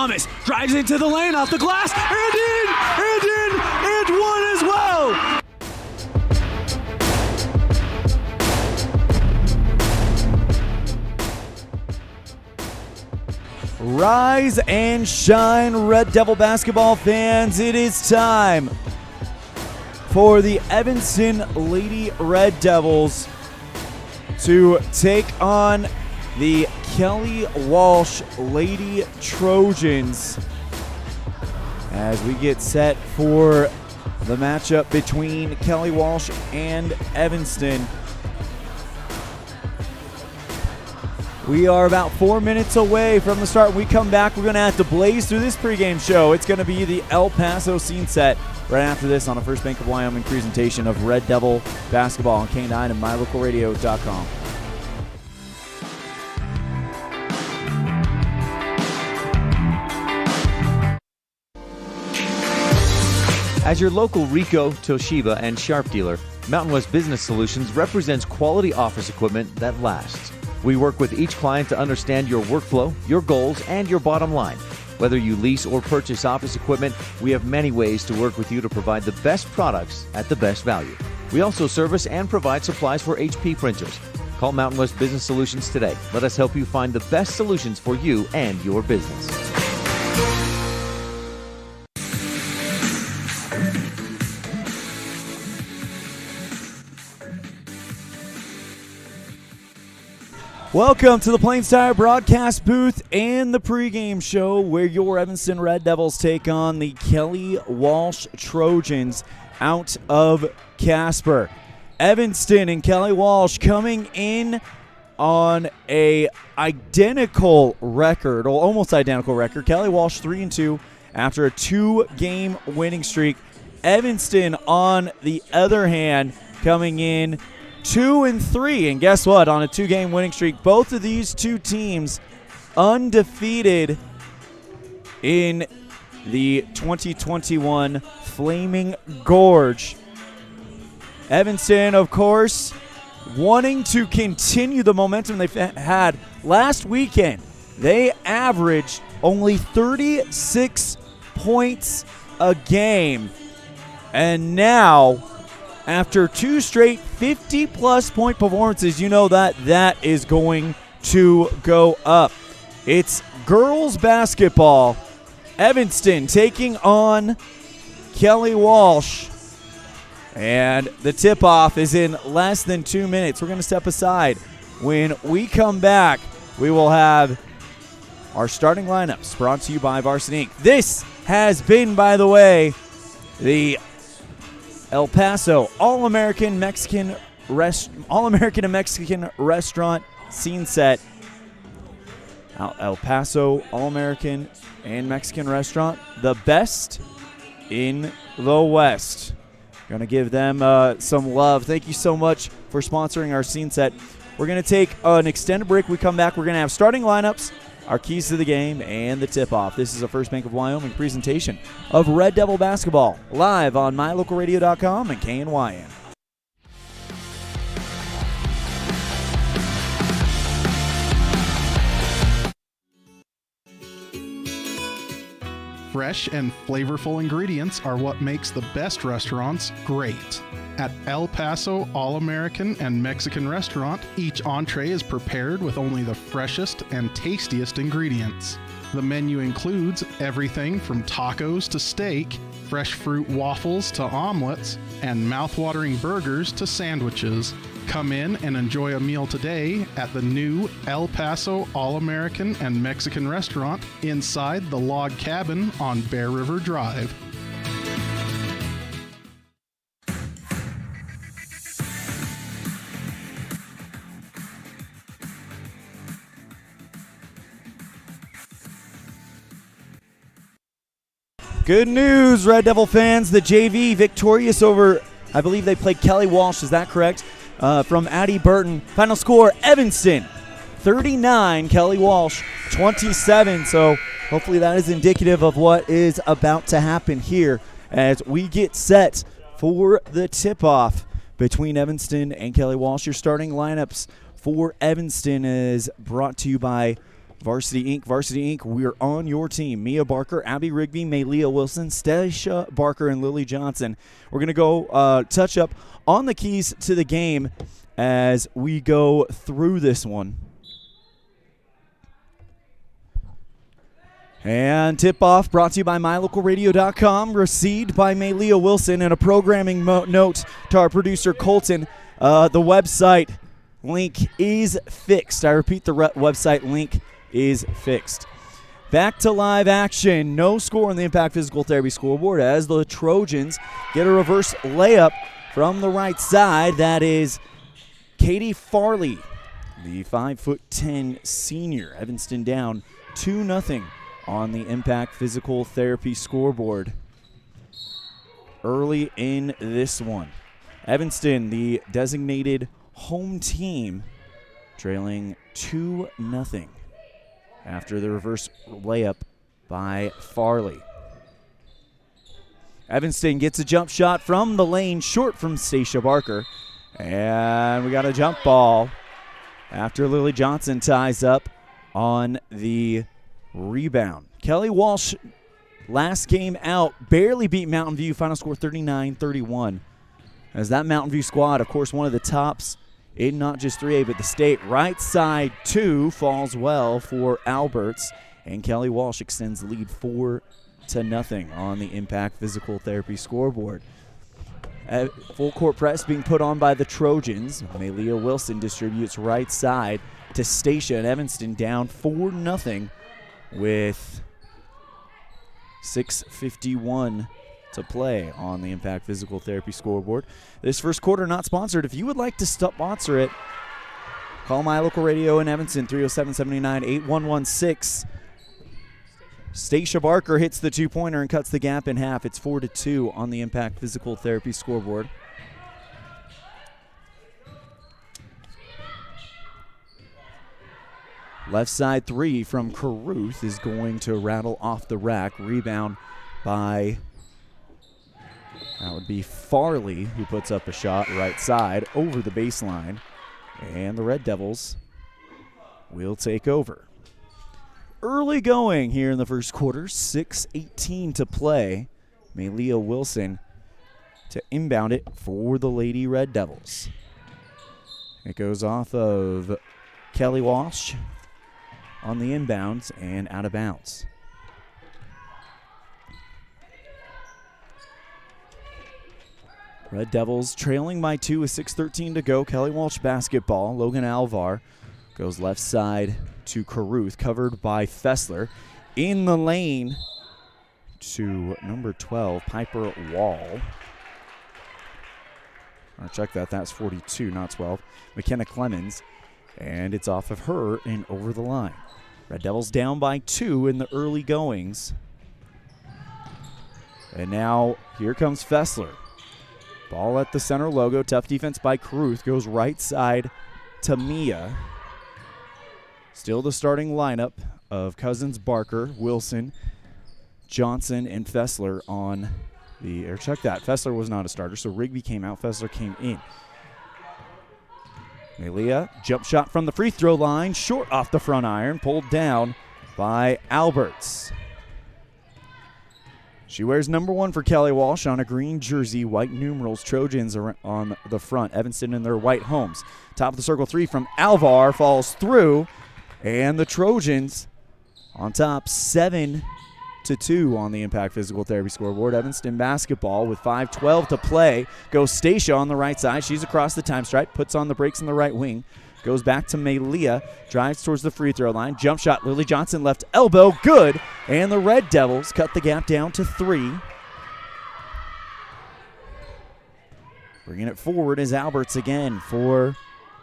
Thomas drives into the lane, off the glass, and one as well. Rise and shine, Red Devil basketball fans. It is time for the Evanston Lady Red Devils to take on the Kelly Walsh Lady Trojans as we get set for the matchup between Kelly Walsh and Evanston. We are about 4 minutes away from the start. When we come back, we're going to have to blaze through this pregame show. It's going to be the El Paso scene set right after this on a First Bank of Wyoming presentation of Red Devil basketball on K9 and MyLocalRadio.com. As your local Ricoh, Toshiba, and Sharp dealer, Mountain West Business Solutions represents quality office equipment that lasts. We work with each client to understand your workflow, your goals, and your bottom line. Whether you lease or purchase office equipment, we have many ways to work with you to provide the best products at the best value. We also service and provide supplies for HP printers. Call Mountain West Business Solutions today. Let us help you find the best solutions for you and your business. Welcome to the Plains Tire broadcast booth and the pregame show where your Evanston Red Devils take on the Kelly Walsh Trojans out of Casper. Evanston and Kelly Walsh coming in on a identical record, or almost identical record. Kelly Walsh 3-2 after a 2-game winning streak. Evanston, on the other hand, coming in 2-3, and guess what? On a 2-game winning streak, both of these two teams undefeated in the 2021 Flaming Gorge. Evanston, of course, wanting to continue the momentum they've had last weekend. They averaged only 36 points a game, and now, after 2 straight 50-plus point performances, you know that is going to go up. It's girls basketball. Evanston taking on Kelly Walsh. And the tip-off is in less than 2 minutes. We're going to step aside. When we come back, we will have our starting lineups brought to you by Varsity Inc. This has been, by the way, the El Paso All-American and Mexican Restaurant scene set. El Paso All-American and Mexican Restaurant, the best in the West. Going to give them some love. Thank you so much for sponsoring our scene set. We're going to take an extended break. We come back. We're going to have starting lineups, our keys to the game, and the tip-off. This is a First Bank of Wyoming presentation of Red Devil basketball, live on MyLocalRadio.com and KNYN. Fresh and flavorful ingredients are what makes the best restaurants great. At El Paso All-American and Mexican Restaurant, each entree is prepared with only the freshest and tastiest ingredients. The menu includes everything from tacos to steak, fresh fruit waffles to omelets, and mouth-watering burgers to sandwiches. Come in and enjoy a meal today at the new El Paso All-American and Mexican Restaurant inside the log cabin on Bear River Drive. Good news, Red Devil fans. The JV victorious over, I believe they played Kelly Walsh, is that correct? From Addie Burton. Final score, Evanston 39, Kelly Walsh 27. So hopefully that is indicative of what is about to happen here as we get set for the tip-off between Evanston and Kelly Walsh. Your starting lineups for Evanston is brought to you by Varsity Inc. Varsity Inc., we're on your team. Mia Barker, Abby Rigby, Maylea Wilson, Stacia Barker, and Lily Johnson. We're going to go touch up on the keys to the game as we go through this one. And tip-off brought to you by MyLocalRadio.com, received by Maylea Wilson, and a programming note to our producer, Colton. The website link is fixed. I repeat, the website link is fixed. Back to live action. No score on the Impact Physical Therapy scoreboard as the Trojans get a reverse layup from the right side. That is Katie Farley, the 5'10" senior. Evanston down 2-0 on the Impact Physical Therapy scoreboard early in this one. Evanston, the designated home team, trailing 2-0 after the reverse layup by Farley. Evanston gets a jump shot from the lane, short from Stacia Barker. And we got a jump ball after Lily Johnson ties up on the rebound. Kelly Walsh, last game out, barely beat Mountain View. Final score 39-31. As that Mountain View squad, of course, one of the tops in not just 3A, but the state. Right side 2 falls well for Alberts. And Kelly Walsh extends the lead 4-0 on the Impact Physical Therapy scoreboard. Full court press being put on by the Trojans. Maylea Wilson distributes right side to Stacia, and Evanston down 4-0 with 6:51 to play on the Impact Physical Therapy scoreboard. This first quarter not sponsored. If you would like to sponsor it, call My Local Radio in Evanston, 307-79-8116. Stacia Barker hits the two-pointer and cuts the gap in half. It's 4-2 on the Impact Physical Therapy scoreboard. Left side 3 from Caruth is going to rattle off the rack. Rebound by, that would be Farley, who puts up a shot right side over the baseline. And the Red Devils will take over. Early going here in the first quarter, 6:18 to play. Maylea Wilson to inbound it for the Lady Red Devils. It goes off of Kelly Walsh on the inbounds and out of bounds. Red Devils trailing by 2 with 6:13 to go. Kelly Walsh basketball. Logan Alvar goes left side to Caruth, covered by Fessler. In the lane to number 12, Piper Wall. Check that. That's 42, not 12. McKenna Clemens. And it's off of her and over the line. Red Devils down by 2 in the early goings. And now here comes Fessler. Ball at the center logo. Tough defense by Caruth. Goes right side to Mia. Still the starting lineup of Cousins, Barker, Wilson, Johnson, and Fessler on the, or check that. Fessler was not a starter, so Rigby came out. Fessler came in. Maylea, jump shot from the free throw line, short off the front iron, pulled down by Alberts. She wears number 1 for Kelly Walsh on a green jersey, white numerals, Trojans are on the front, Evanston in their white homes. Top of the circle 3 from Alvar falls through, and the Trojans on top 7-2 on the Impact Physical Therapy scoreboard. Evanston basketball with 5:12 to play. Goes Stacia on the right side. She's across the time stripe, puts on the brakes in the right wing. Goes back to Maylea, drives towards the free throw line. Jump shot, Lily Johnson left elbow, good. And the Red Devils cut the gap down to 3. Bringing it forward is Alberts again for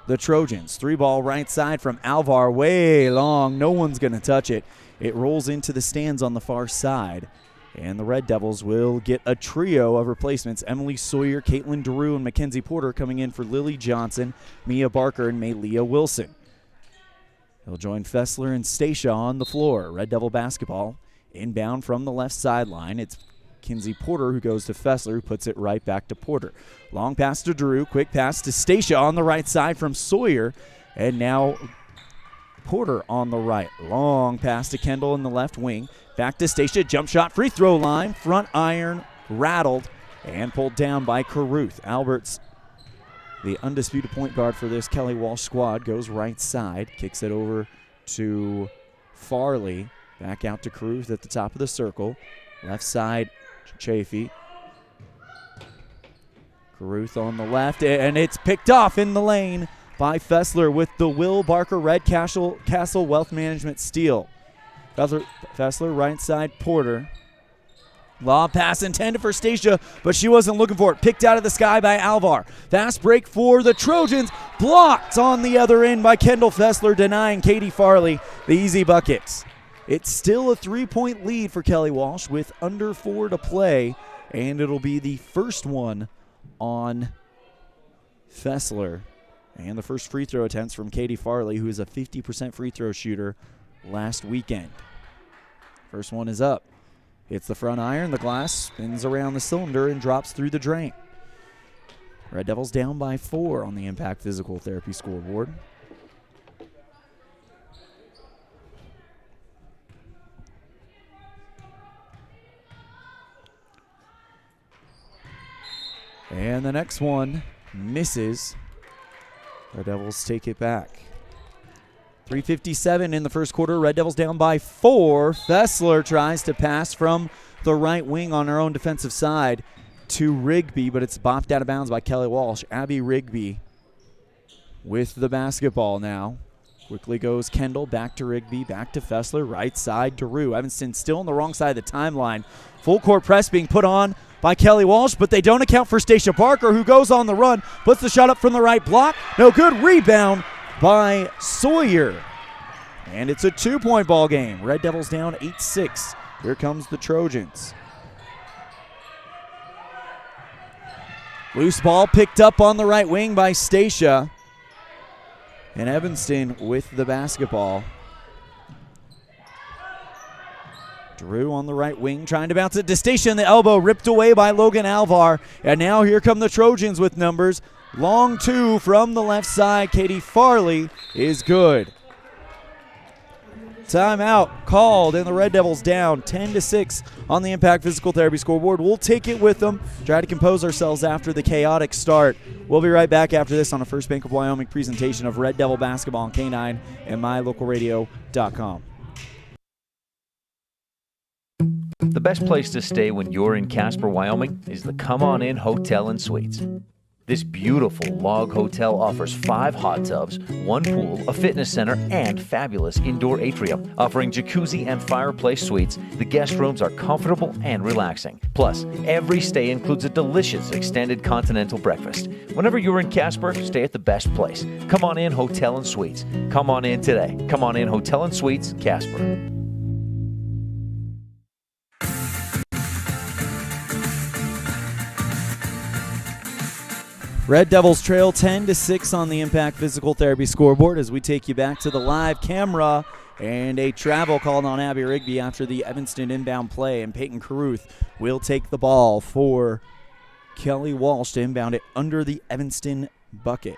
the Trojans. 3-ball right side from Alvar, way long. No one's going to touch it. It rolls into the stands on the far side. And the Red Devils will get a trio of replacements. Emily Sawyer, Caitlin Drew, and Mackenzie Porter coming in for Lily Johnson, Mia Barker, and Maylea Wilson. He'll join Fessler and Stacia on the floor. Red Devil basketball inbound from the left sideline. It's Kinsey Porter who goes to Fessler, who puts it right back to Porter. Long pass to Drew, quick pass to Stacia on the right side from Sawyer. And now Porter on the right. Long pass to Kendall in the left wing. Back to Stacia. Jump shot, free throw line. Front iron rattled and pulled down by Caruth. Alberts, the undisputed point guard for this Kelly Walsh squad, goes right side. Kicks it over to Farley. Back out to Caruth at the top of the circle. Left side, Chafee. Caruth on the left, and it's picked off in the lane by Fessler with the Will Barker Red Castle Wealth Management steal. Fessler right side, Porter. Lob pass intended for Stacia, but she wasn't looking for it. Picked out of the sky by Alvar. Fast break for the Trojans. Blocked on the other end by Kendall Fessler, denying Katie Farley the easy buckets. It's still a 3-point lead for Kelly Walsh with under 4 to play, and it'll be the first one on Fessler. And the first free throw attempts from Katie Farley, who is a 50% free throw shooter last weekend. First one is up. Hits the front iron, the glass spins around the cylinder and drops through the drain. Red Devils down by 4 on the Impact Physical Therapy scoreboard. And the next one misses. Red Devils take it back. 3:57 in the first quarter. Red Devils down by 4. Fessler tries to pass from the right wing on her own defensive side to Rigby, but it's bopped out of bounds by Kelly Walsh. Abby Rigby with the basketball now. Quickly goes Kendall, back to Rigby, back to Fessler, right side to Rue. Evanston still on the wrong side of the timeline. Full court press being put on by Kelly Walsh, but they don't account for Stacia Parker, who goes on the run, puts the shot up from the right block. No good. Rebound by Sawyer. And it's a 2-point ball game. Red Devils down 8-6. Here comes the Trojans. Loose ball picked up on the right wing by Stacia. And Evanston with the basketball. Drew on the right wing trying to bounce it to Stacia in the elbow, ripped away by Logan Alvar. And now here come the Trojans with numbers. Long 2 from the left side. Katie Farley is good. Timeout called, and the Red Devils down 10-6 on the Impact Physical Therapy scoreboard. We'll take it with them, try to compose ourselves after the chaotic start. We'll be right back after this on a First Bank of Wyoming presentation of Red Devil basketball on K9 and mylocalradio.com. The best place to stay when you're in Casper, Wyoming is the Come On In Hotel and Suites. This beautiful log hotel offers 5 hot tubs, 1 pool, a fitness center, and fabulous indoor atrium. Offering jacuzzi and fireplace suites, the guest rooms are comfortable and relaxing. Plus, every stay includes a delicious extended continental breakfast. Whenever you're in Casper, stay at the best place. Come On In Hotel and Suites. Come on in today. Come On In Hotel and Suites, Casper. Red Devils trail 10-6 on the Impact Physical Therapy scoreboard as we take you back to the live camera, and a travel called on Abby Rigby after the Evanston inbound play, and Peyton Caruth will take the ball for Kelly Walsh to inbound it under the Evanston bucket.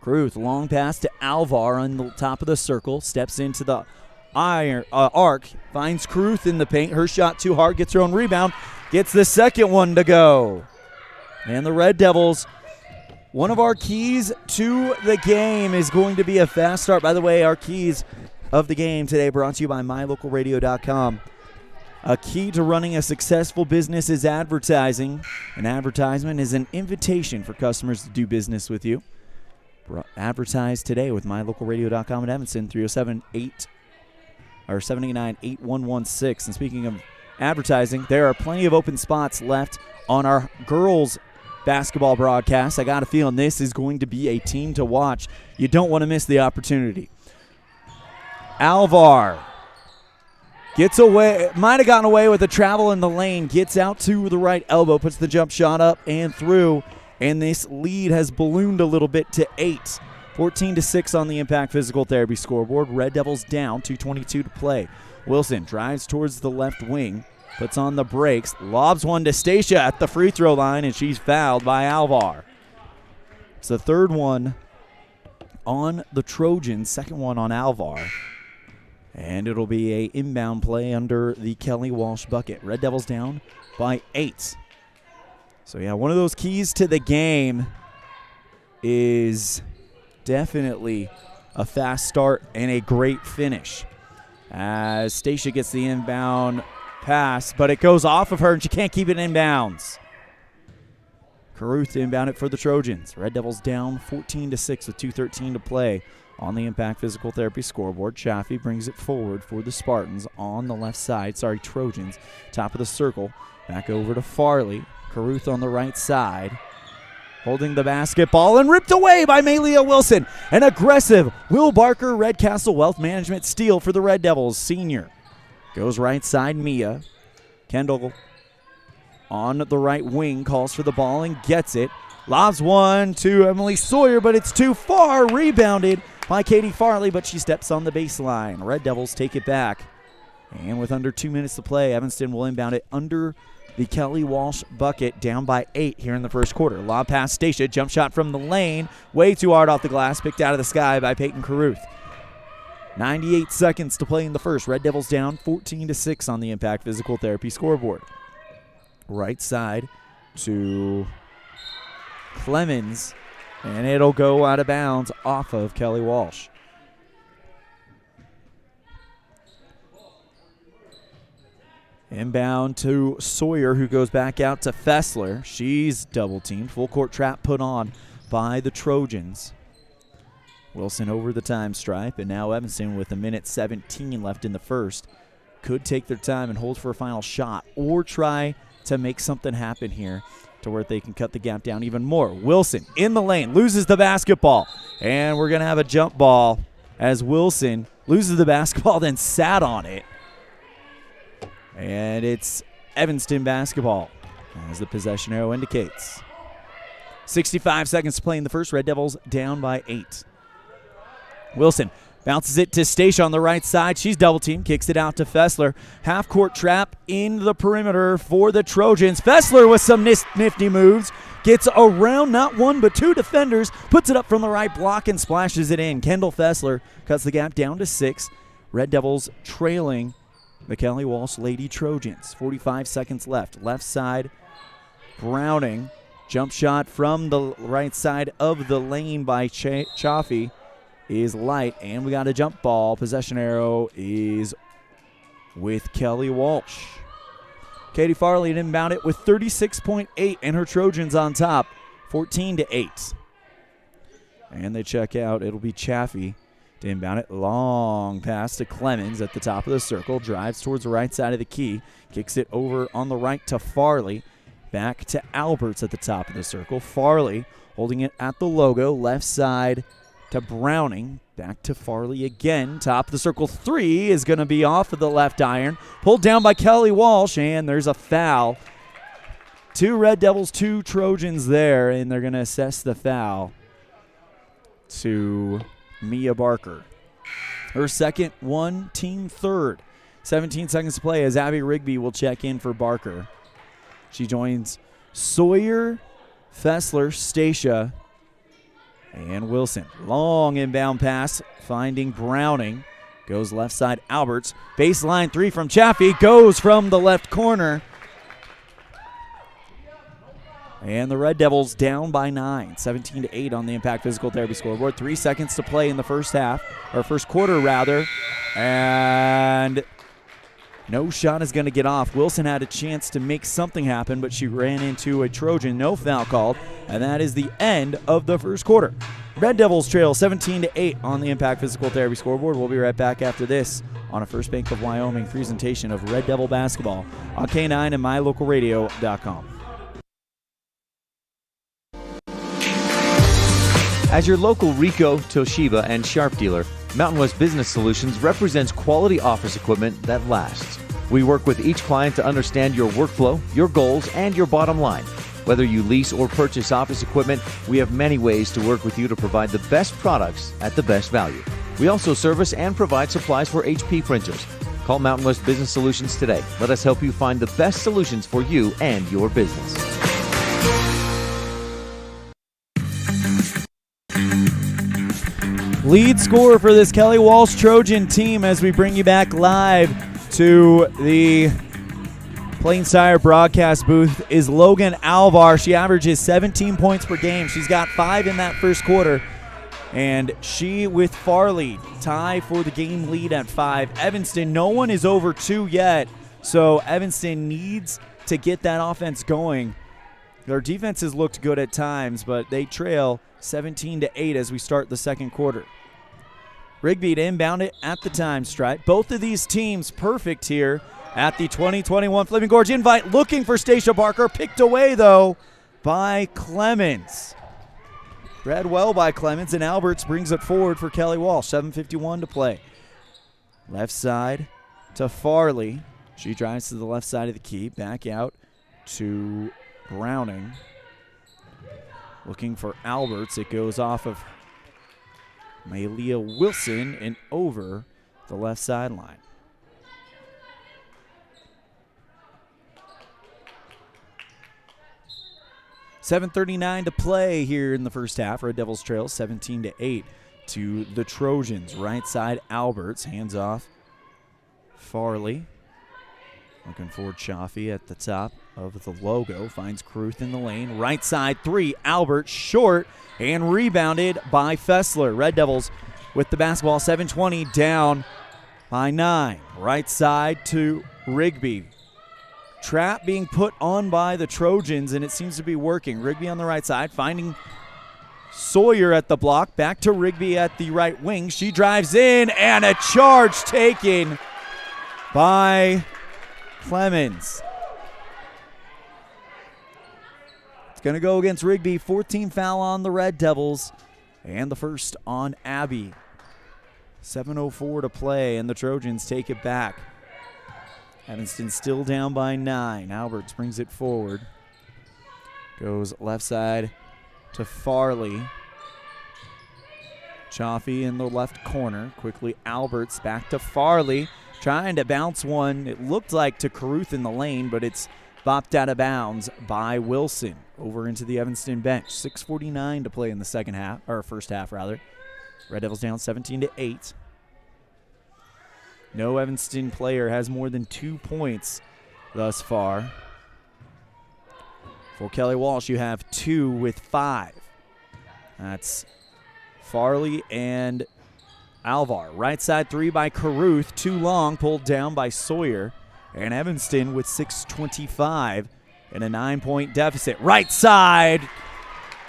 Caruth, long pass to Alvar on the top of the circle, steps into the arc, finds Caruth in the paint. Her shot too hard, gets her own rebound, gets the second one to go. And the Red Devils, one of our keys to the game is going to be a fast start. By the way, our keys of the game today brought to you by mylocalradio.com. A key to running a successful business is advertising. An advertisement is an invitation for customers to do business with you. Advertise today with mylocalradio.com at Evanston, 789-8116. And speaking of advertising, there are plenty of open spots left on our girls' basketball broadcast. I got a feeling this is going to be a team to watch. You don't want to miss the opportunity. Alvar gets away, might have gotten away with a travel in the lane, gets out to the right elbow, puts the jump shot up and through, and this lead has ballooned a little bit to 8. 14-6 on the Impact Physical Therapy scoreboard. Red Devils down, 2:22 to play. Wilson drives towards the left wing, puts on the brakes, lobs one to Stacia at the free throw line, and she's fouled by Alvar. It's the third one on the Trojans, second one on Alvar. And it'll be a inbound play under the Kelly Walsh bucket. Red Devils down by 8. So, yeah, one of those keys to the game is definitely a fast start and a great finish. As Stacia gets the inbound pass, but it goes off of her and she can't keep it inbounds. Caruth inbound it for the Trojans. Red Devils down 14-6 with 2:13 to play on the Impact Physical Therapy scoreboard. Chaffee brings it forward for the Spartans on the left side. Trojans, top of the circle. Back over to Farley. Caruth on the right side. Holding the basketball and ripped away by Malia Wilson. An aggressive Will Barker Redcastle Wealth Management steal for the Red Devils. Senior goes right side. Mia. Kendall on the right wing calls for the ball and gets it. Lobs one to Emily Sawyer, but it's too far. Rebounded by Katie Farley, but she steps on the baseline. Red Devils take it back. And with under 2 minutes to play, Evanston will inbound it under the Kelly Walsh bucket, down by 8 here in the first quarter. Lob pass Stacia, jump shot from the lane, way too hard off the glass, picked out of the sky by Peyton Caruth. 98 seconds to play in the first. Red Devils down 14-6 on the Impact Physical Therapy scoreboard. Right side to Clemens, and it'll go out of bounds off of Kelly Walsh. Inbound to Sawyer, who goes back out to Fessler. She's double-teamed. Full court trap put on by the Trojans. Wilson over the time stripe, and now Evanston with 1:17 left in the first could take their time and hold for a final shot or try to make something happen here to where they can cut the gap down even more. Wilson in the lane, loses the basketball, and we're going to have a jump ball as Wilson loses the basketball, then sat on it. And it's Evanston basketball, as the possession arrow indicates. 65 seconds to play in the first. Red Devils down by 8. Wilson bounces it to Stacia on the right side. She's double-teamed, kicks it out to Fessler. Half-court trap in the perimeter for the Trojans. Fessler with some nifty moves. Gets around not one but two defenders. Puts it up from the right block and splashes it in. Kendall Fessler cuts the gap down to 6. Red Devils trailing the Kelly Walsh Lady Trojans. 45 seconds left. Left side, Browning. Jump shot from the right side of the lane by Chaffee is light, and we got a jump ball. Possession arrow is with Kelly Walsh. Katie Farley inbound it with 36.8, and her Trojans on top, 14-8. And they check out. It'll be Chaffee to inbound it. Long pass to Clemens at the top of the circle. Drives towards the right side of the key. Kicks it over on the right to Farley. Back to Alberts at the top of the circle. Farley holding it at the logo. Left side to Browning. Back to Farley again. Top of the circle three is going to be off of the left iron. Pulled down by Kelly Walsh, and there's a foul. 2 Red Devils, 2 Trojans there, and they're going to assess the foul to Mia Barker. Her second, one, team third. 17 seconds to play as Abby Rigby will check in for Barker. She joins Sawyer, Fessler, Stacia, and Wilson. Long inbound pass, finding Browning. Goes left side, Alberts. Baseline 3 from Chaffee. Goes from the left corner. And the Red Devils down by 9, 17-8 on the Impact Physical Therapy scoreboard. 3 seconds to play in the first half, or first quarter rather. And no shot is going to get off. Wilson had a chance to make something happen, but she ran into a Trojan. No foul called, and that is the end of the first quarter. Red Devils trail 17-8 on the Impact Physical Therapy scoreboard. We'll be right back after this on a First Bank of Wyoming presentation of Red Devil basketball on K9 and MyLocalRadio.com. As your local Ricoh, Toshiba, and Sharp dealer, Mountain West Business Solutions represents quality office equipment that lasts. We work with each client to understand your workflow, your goals, and your bottom line. Whether you lease or purchase office equipment, we have many ways to work with you to provide the best products at the best value. We also service and provide supplies for HP printers. Call Mountain West Business Solutions today. Let us help you find the best solutions for you and your business. lead scorer for this Kelly Walsh Trojan team as we bring you back live to the Plains Tire broadcast booth is Logan Alvar. She averages 17 points per game. She's got 5 in that first quarter. And she with Farley tie for the game lead at 5. Evanston, no one is over 2 yet. So Evanston needs to get that offense going. Their defense has looked good at times, but they trail 17-8 as we start the second quarter. Rigby to inbound it at the time stripe. Both of these teams perfect here at the 2021 Flipping Gorge Invite. Looking for Stacia Barker. Picked away, though, by Clemens. Read well by Clemens, and Alberts brings it forward for Kelly Walsh. 7:51 to play. Left side to Farley. She drives to the left side of the key. Back out to Browning. Looking for Alberts. It goes off of Malia Wilson and over the left sideline. $7:39 to play here in the first half. Red Devils trail 17-8 to the Trojans. Right side, Alberts. Hands off. Farley. Looking for Chaffee at the top of the logo. Finds Kruth in the lane. Right side, 3. Alberts short and rebounded by Fessler. Red Devils with the basketball. 7:20 down by 9. Right side to Rigby. Trap being put on by the Trojans, and it seems to be working. Rigby on the right side, finding Sawyer at the block. Back to Rigby at the right wing. She drives in, and a charge taken by Clemens. It's going to go against Rigby. 14 foul on the Red Devils, and the first on Abby. 7:04 to play, and the Trojans take it back. Evanston still down by 9. Alberts brings it forward. Goes left side to Farley. Chaffee in the left corner. Quickly Alberts back to Farley. Trying to bounce one. It looked like to Caruth in the lane, but it's bopped out of bounds by Wilson. Over into the Evanston bench. 6:49 to play in the second half, or first half rather. Red Devils down 17-8. No Evanston player has more than 2 points thus far. For Kelly Walsh, you have 2 with 5. That's Farley and Alvar. Right side 3 by Caruth. Too long, pulled down by Sawyer. And Evanston with 6:25 and a 9-point deficit. Right side,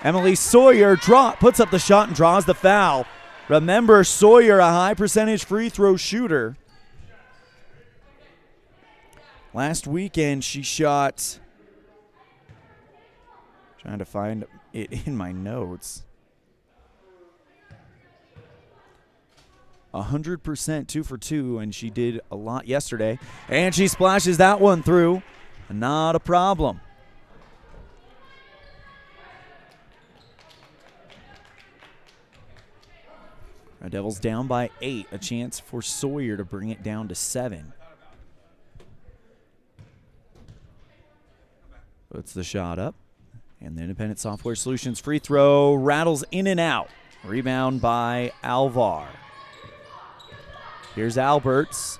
Emily Sawyer puts up the shot and draws the foul. Remember, Sawyer, a high percentage free throw shooter. Last weekend, she shot, trying to find it in my notes, 100%, 2 for 2, and she did a lot yesterday. And she splashes that one through. Not a problem. Red Devils down by 8. A chance for Sawyer to bring it down to 7. Puts the shot up. And the Independent Software Solutions free throw rattles in and out. Rebound by Alvar. Here's Alberts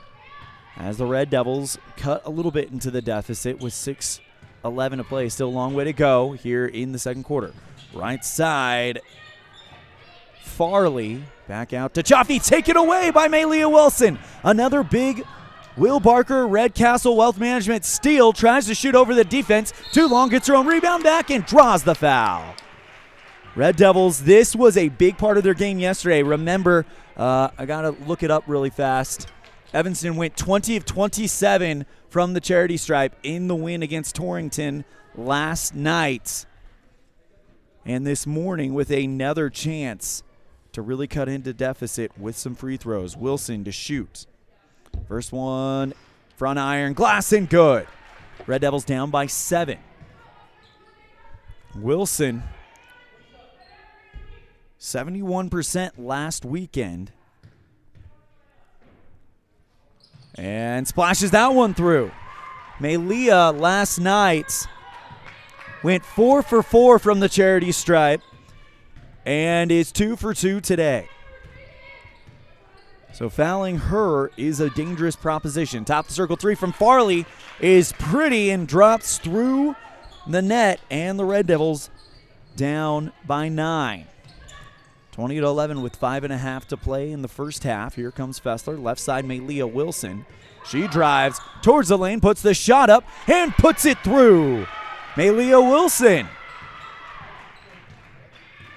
as the Red Devils cut a little bit into the deficit with 6:11 to play. Still a long way to go here in the second quarter. Right side, Farley back out to Chaffee. Taken away by Malia Wilson. Another big Will Barker, Red Castle Wealth Management steal. Tries to shoot over the defense. Too long, gets her own rebound back and draws the foul. Red Devils, this was a big part of their game yesterday. Remember, I got to look it up really fast. Evanston went 20 of 27 from the charity stripe in the win against Torrington last night. And this morning with another chance to really cut into deficit with some free throws. Wilson to shoot. First one, front iron, glass and good. Red Devils down by 7. Wilson, 71% last weekend. And splashes that one through. Malia last night went 4 for 4 from the charity stripe and is 2 for 2 today. So fouling her is a dangerous proposition. Top of the circle three from Farley is pretty and drops through the net, and the Red Devils down by 9. 20-11 with 5.5 to play in the first half. Here comes Fessler. Left side, Malia Wilson. She drives towards the lane, puts the shot up, and puts it through. Malia Wilson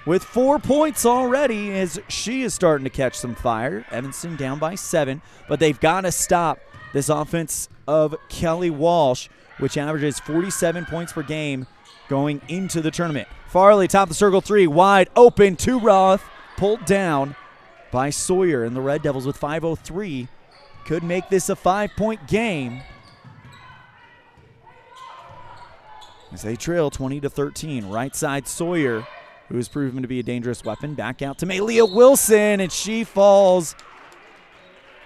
with 4 points already as she is starting to catch some fire. Evanston down by 7, but they've got to stop this offense of Kelly Walsh, which averages 47 points per game going into the tournament. Farley, top of the circle three, wide open to Roth, pulled down by Sawyer, and the Red Devils with 5:03 could make this a 5-point game as they trail 20-13. Right side, Sawyer, who has proven to be a dangerous weapon, back out to Malia Wilson, and she falls,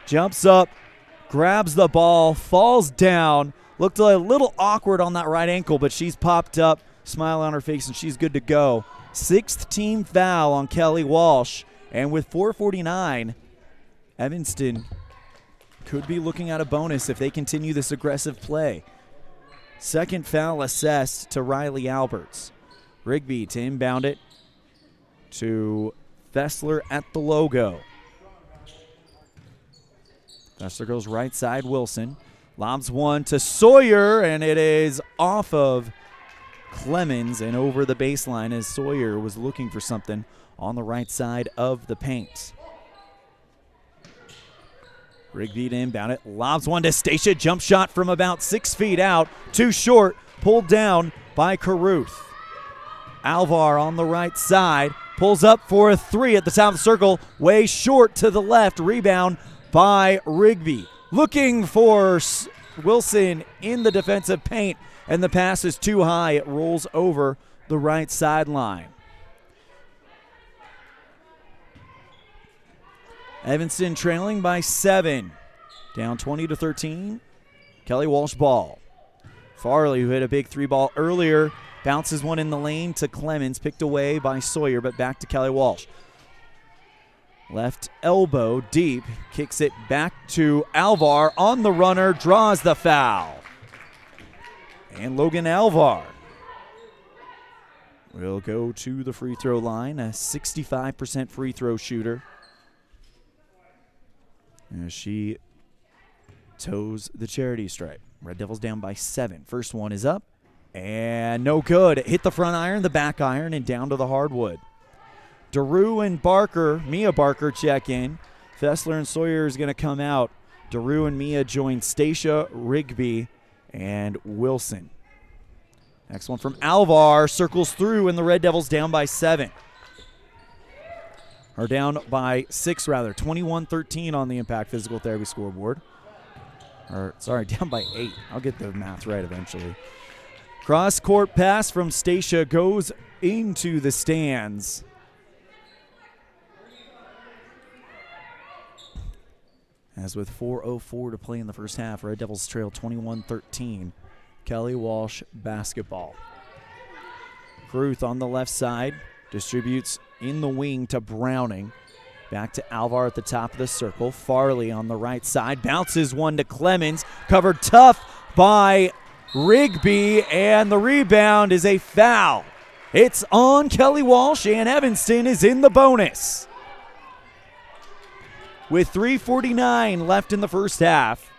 jumps up, grabs the ball, falls down. Looked a little awkward on that right ankle, but she's popped up, smile on her face, and she's good to go. 6th team foul on Kelly Walsh, and with 4:49, Evanston could be looking at a bonus if they continue this aggressive play. Second foul assessed to Riley Alberts. Rigby to inbound it to Fessler at the logo. Fessler goes right side, Wilson. Lobs one to Sawyer, and it is off of Clemens and over the baseline as Sawyer was looking for something on the right side of the paint. Rigby to inbound it. Lobs one to Stacia. Jump shot from about 6 feet out. Too short. Pulled down by Caruth. Alvar on the right side. Pulls up for a three at the top of the circle. Way short to the left. Rebound by Rigby. Looking for Wilson in the defensive paint, and the pass is too high. It rolls over the right sideline. Evanston trailing by 7. Down 20-13. Kelly Walsh ball. Farley, who hit a big 3-ball earlier, bounces one in the lane to Clemens, picked away by Sawyer, but back to Kelly Walsh. Left elbow deep, kicks it back to Alvar on the runner, draws the foul. And Logan Alvar will go to the free throw line, a 65% free throw shooter, as she toes the charity stripe. Red Devils down by 7. First one is up, and no good. It hit the front iron, the back iron, and down to the hardwood. DeRue and Barker, Mia Barker check in. Fessler and Sawyer is going to come out. DeRue and Mia join Stacia, Rigby, and Wilson. Next one from Alvar, circles through, and the Red Devils down by 7. Or down by 6, rather. 21-13 on the Impact Physical Therapy scoreboard. Or, sorry, down by 8. I'll get the math right eventually. Cross-court pass from Stacia goes into the stands. As with 4:04 to play in the first half, Red Devils trail 21-13. Kelly Walsh basketball. Caruth on the left side distributes in the wing to Browning. Back to Alvar at the top of the circle. Farley on the right side bounces one to Clemens. Covered tough by Rigby, and the rebound is a foul. It's on Kelly Walsh, and Evanston is in the bonus. With 3:49 left in the first half.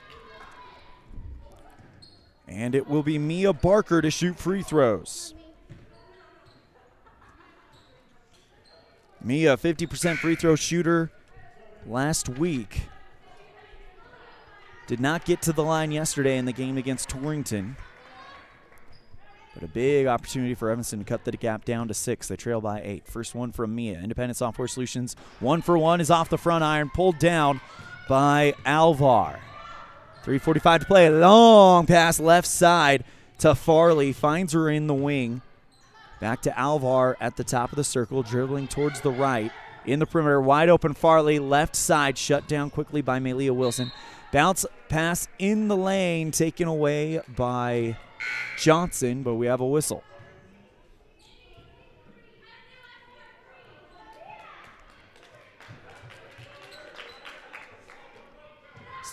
And it will be Mia Barker to shoot free throws. Mia, 50% free throw shooter last week. Did not get to the line yesterday in the game against Torrington. But a big opportunity for Evanston to cut the gap down to 6. They trail by 8. First one from Mia. Independent Software Solutions. 1-for-1 is off the front iron. Pulled down by Alvar. 3:45 to play. Long pass left side to Farley. Finds her in the wing. Back to Alvar at the top of the circle. Dribbling towards the right. In the perimeter. Wide open Farley. Left side. Shut down quickly by Malia Wilson. Bounce pass in the lane. Taken away by Johnson, but we have a whistle.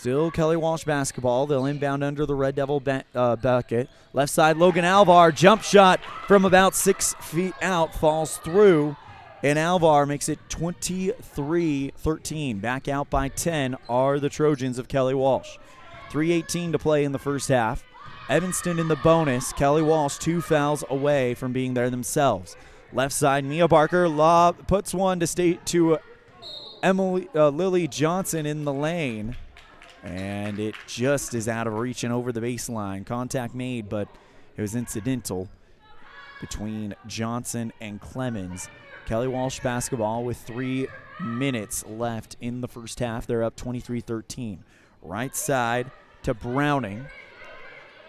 Still Kelly Walsh basketball. They'll inbound under the Red Devil bucket. Left side, Logan Alvar. Jump shot from about 6 feet out. Falls through. And Alvar makes it 23-13. Back out by 10 are the Trojans of Kelly Walsh. 3:18 to play in the first half. Evanston in the bonus. Kelly Walsh 2 fouls away from being there themselves. Left side, Mia Barker puts one to Lily Johnson in the lane. And it just is out of reach and over the baseline. Contact made, but it was incidental between Johnson and Clemens. Kelly Walsh basketball with 3 minutes left in the first half. They're up 23-13. Right side to Browning.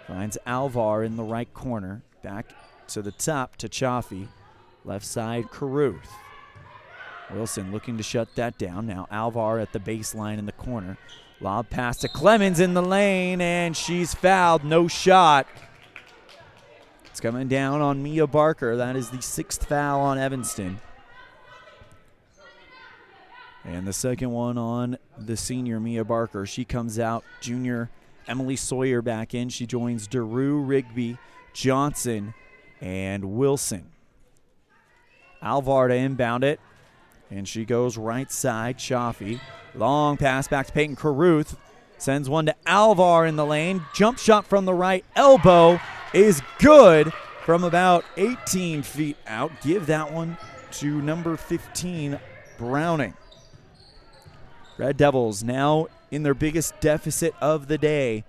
Finds Alvar in the right corner. Back to the top to Chaffee. Left side, Caruth. Wilson looking to shut that down. Now Alvar at the baseline in the corner. Lob pass to Clemens in the lane, and she's fouled. No shot. It's coming down on Mia Barker. That is the 6th foul on Evanston. And the second one on the senior Mia Barker. She comes out. Junior Emily Sawyer back in. She joins Daru, Rigby, Johnson, and Wilson. Alvar to inbound it. And she goes right side, Chaffee. Long pass back to Peyton Caruth. Sends one to Alvar in the lane. Jump shot from the right elbow is good from about 18 feet out. Give that one to number 15, Browning. Red Devils now in their biggest deficit of the day.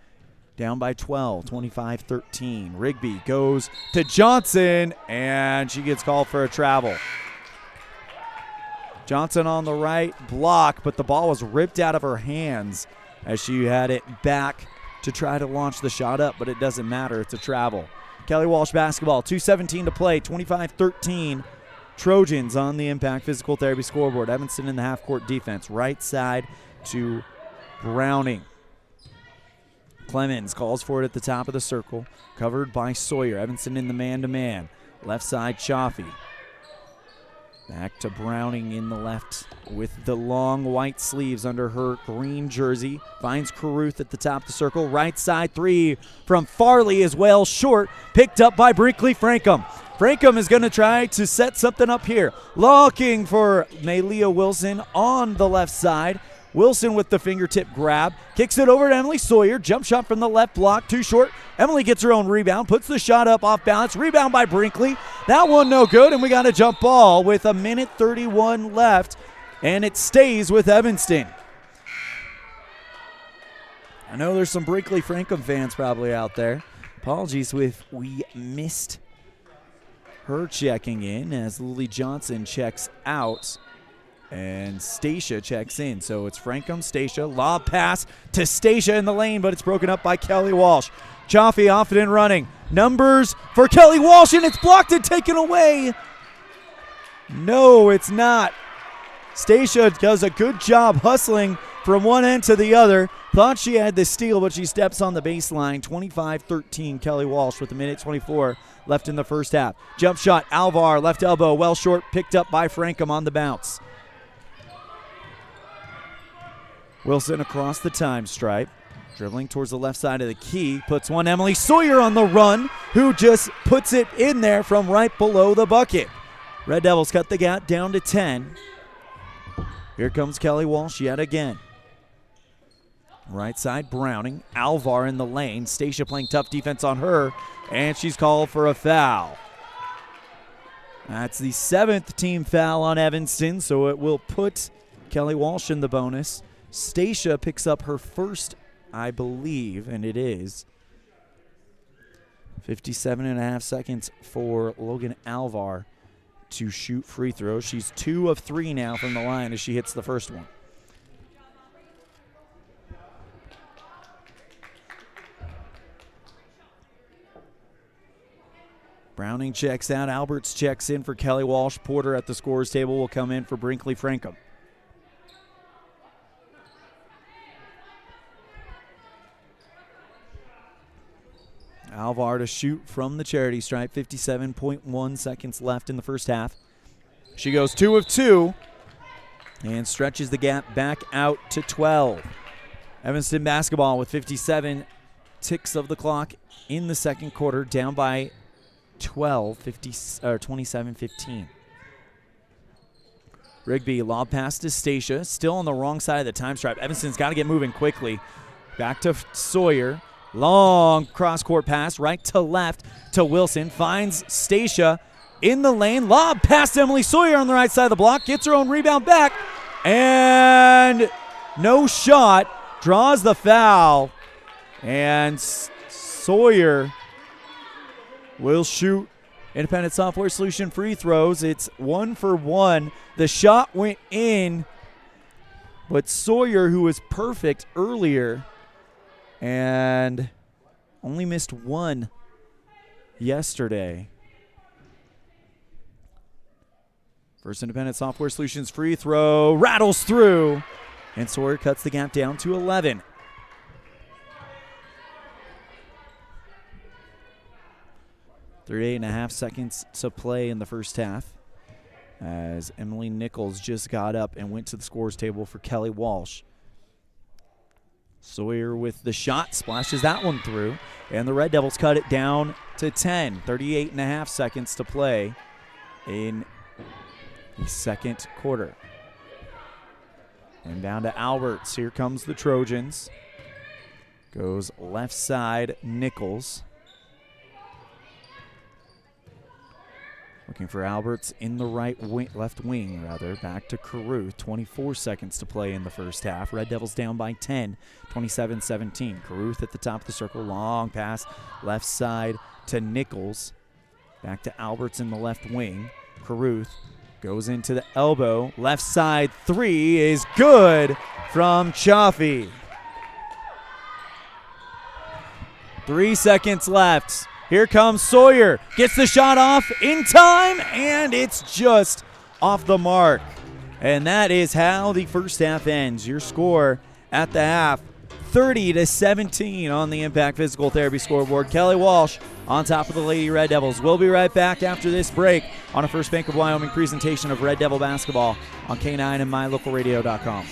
Down by 12, 25-13. Rigby goes to Johnson, and she gets called for a travel. Johnson on the right block, but the ball was ripped out of her hands as she had it back to try to launch the shot up, but it doesn't matter. It's a travel. Kelly Walsh basketball, 2:17 to play, 25-13. Trojans on the Impact Physical Therapy scoreboard. Evanston in the half-court defense. Right side to Browning. Clemens calls for it at the top of the circle, covered by Sawyer. Evanston in the man-to-man. Left side, Chaffee. Back to Browning in the left with the long white sleeves under her green jersey. Finds Caruth at the top of the circle. Right side three from Farley is well short. Picked up by Brinkley Frankham. Frankham is going to try to set something up here. Looking for Malia Wilson on the left side. Wilson with the fingertip grab. Kicks it over to Emily Sawyer. Jump shot from the left block. Too short. Emily gets her own rebound. Puts the shot up off balance. Rebound by Brinkley. That one no good, and we got a jump ball with 1:31 left, and it stays with Evanston. I know there's some Brinkley Frankham fans probably out there. Apologies if we missed her checking in as Lily Johnson checks out. And Stacia checks in. So it's Frankham, Stacia. Lob pass to Stacia in the lane, but it's broken up by Kelly Walsh. Chaffee off and running. Numbers for Kelly Walsh, and it's blocked and taken away. No, it's not. Stacia does a good job hustling from one end to the other. Thought she had the steal, but she steps on the baseline. 25-13, Kelly Walsh with 1:24 left in the first half. Jump shot, Alvar, left elbow, well short, picked up by Frankham on the bounce. Wilson across the time stripe, dribbling towards the left side of the key, puts one. Emily Sawyer on the run, who just puts it in there from right below the bucket. Red Devils cut the gap down to 10. Here comes Kelly Walsh yet again. Right side, Browning. Alvar in the lane. Stacia playing tough defense on her, and she's called for a foul. That's the 7th team foul on Evanston, so it will put Kelly Walsh in the bonus. Stacia picks up her first, I believe, and it is 57.5 seconds for Logan Alvar to shoot free throws. She's 2 of 3 now from the line as she hits the first one. Browning checks out. Alberts checks in for Kelly Walsh. Porter at the scorer's table will come in for Brinkley Frankham. Alvar to shoot from the charity stripe. 57.1 seconds left in the first half. She goes 2 of 2 and stretches the gap back out to 12. Evanston basketball with 57 ticks of the clock in the second quarter, down by 12, 27-15. Rigby lob pass to Stacia, still on the wrong side of the time stripe. Evanston's got to get moving quickly. Back to Sawyer. Long cross-court pass right to left to Wilson. Finds Stacia in the lane. Lob past Emily Sawyer on the right side of the block. Gets her own rebound back. And no shot. Draws the foul. And Sawyer will shoot Independent Software Solution free throws. It's 1 for 1. The shot went in, but Sawyer, who was perfect earlier and only missed one yesterday. First Independent Software Solutions free throw rattles through, and Sawyer cuts the gap down to 11. .38.5 seconds to play in the first half as Emily Nichols just got up and went to the scores table for Kelly Walsh. Sawyer with the shot, splashes that one through, and the Red Devils cut it down to 10. 38.5 seconds to play in the second quarter. And down to Alberts. Here comes the Trojans. Goes left side, Nichols. Looking for Alberts in the left wing. Back to Caruth. 24 seconds to play in the first half. Red Devils down by 10, 27-17. Caruth at the top of the circle. Long pass left side to Nichols. Back to Alberts in the left wing. Caruth goes into the elbow. Left side three is good from Chaffee. 3 seconds left. Here comes Sawyer. Gets the shot off in time, and it's just off the mark. And that is how the first half ends. Your score at the half, 30-17 on the Impact Physical Therapy scoreboard. Kelly Walsh on top of the Lady Red Devils. We'll be right back after this break on a First Bank of Wyoming presentation of Red Devil basketball on K9 and MyLocalRadio.com.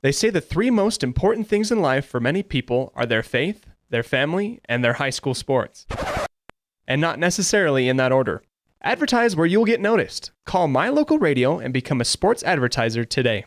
They say the 3 most important things in life for many people are their faith, their family, and their high school sports. And not necessarily in that order. Advertise where you'll get noticed. Call My Local Radio and become a sports advertiser today.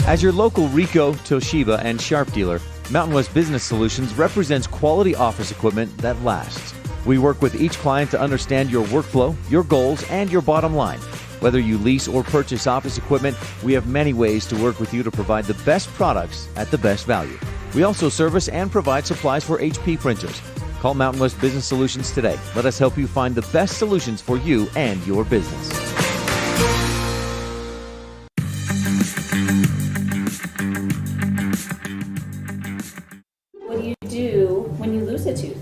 As your local Ricoh, Toshiba, and Sharp dealer, Mountain West Business Solutions represents quality office equipment that lasts. We work with each client to understand your workflow, your goals, and your bottom line. Whether you lease or purchase office equipment, we have many ways to work with you to provide the best products at the best value. We also service and provide supplies for HP printers. Call Mountain West Business Solutions today. Let us help you find the best solutions for you and your business. What do you do when you lose a tooth?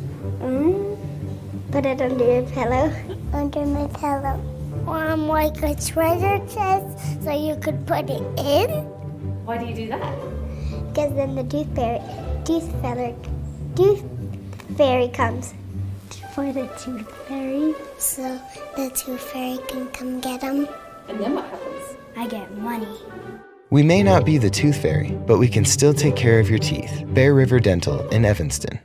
Put it under your pillow. Under my pillow. Like a treasure chest so you could put it in. Why do you do that? Because then the tooth fairy comes. For the tooth fairy. So the tooth fairy can come get them. And then what happens? I get money. We may not be the tooth fairy, but we can still take care of your teeth. Bear River Dental in Evanston.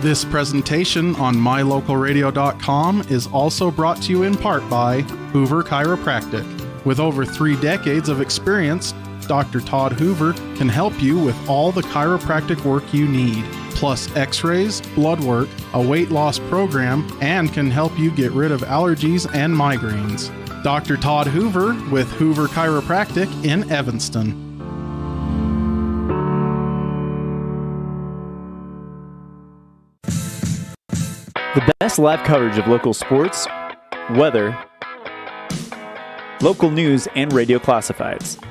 This presentation on MyLocalRadio.com is also brought to you in part by Hoover Chiropractic. With over 3 decades of experience, Dr. Todd Hoover can help you with all the chiropractic work you need, plus x-rays, blood work, a weight loss program, and can help you get rid of allergies and migraines. Dr. Todd Hoover with Hoover Chiropractic in Evanston. The best live coverage of local sports, weather, local news, and radio classifieds.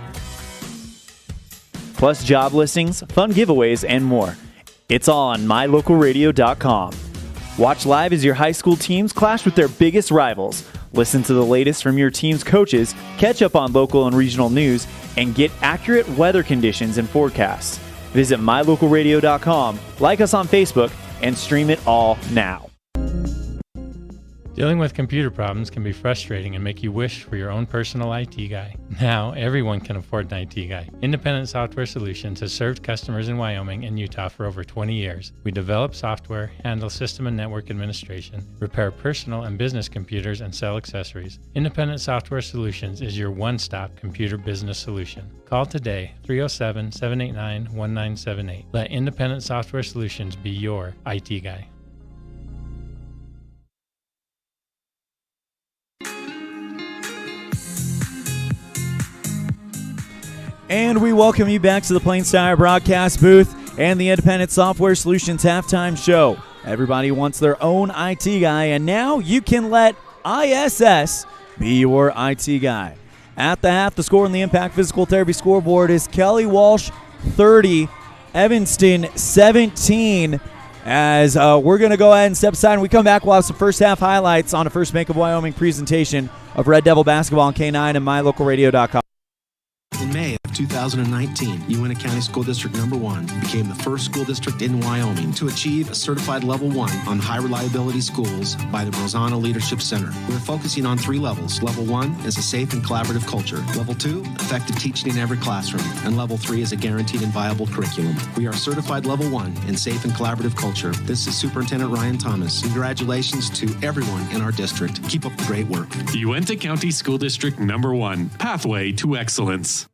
Plus job listings, fun giveaways, and more. It's all on MyLocalRadio.com. Watch live as your high school teams clash with their biggest rivals. Listen to the latest from your team's coaches, catch up on local and regional news, and get accurate weather conditions and forecasts. Visit mylocalradio.com, like us on Facebook, and stream it all now. Dealing with computer problems can be frustrating and make you wish for your own personal IT guy. Now, everyone can afford an IT guy. Independent Software Solutions has served customers in Wyoming and Utah for over 20 years. We develop software, handle system and network administration, repair personal and business computers, and sell accessories. Independent Software Solutions is your one-stop computer business solution. Call today, 307-789-1978. Let Independent Software Solutions be your IT guy. And we welcome you back to the Plains Tire broadcast booth and the Independent Software Solutions halftime show. Everybody wants their own IT guy, and now you can let ISS be your IT guy. At the half, the score on the Impact Physical Therapy scoreboard is Kelly Walsh 30, Evanston 17. As we're going to go ahead and step aside, and we come back, we'll have some first half highlights on a First Bank of Wyoming presentation of Red Devil basketball on K9 and mylocalradio.com. In May of 2019, Uintah County School District Number 1 became the first school district in Wyoming to achieve a certified Level 1 on high reliability schools by the Rosanna Leadership Center. We're focusing on 3 levels. Level 1 is a safe and collaborative culture. Level 2, effective teaching in every classroom. And Level 3 is a guaranteed and viable curriculum. We are certified Level 1 in safe and collaborative culture. This is Superintendent Ryan Thomas. Congratulations to everyone in our district. Keep up the great work. Uintah County School District Number 1, Pathway to Excellence.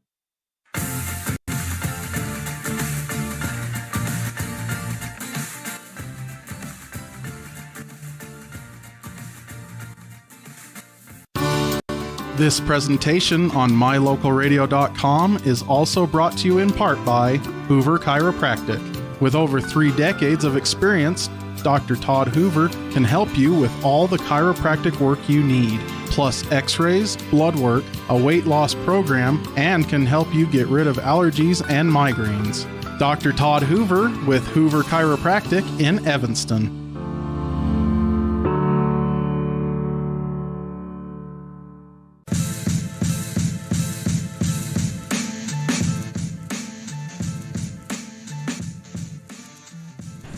This presentation on mylocalradio.com is also brought to you in part by Hoover Chiropractic. With over 3 decades of experience, Dr. Todd Hoover can help you with all the chiropractic work you need, plus x-rays, blood work, a weight loss program, and can help you get rid of allergies and migraines. Dr. Todd Hoover with Hoover Chiropractic in Evanston.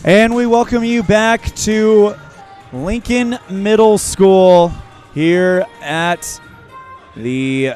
And we welcome you back to Lincoln Middle School here at the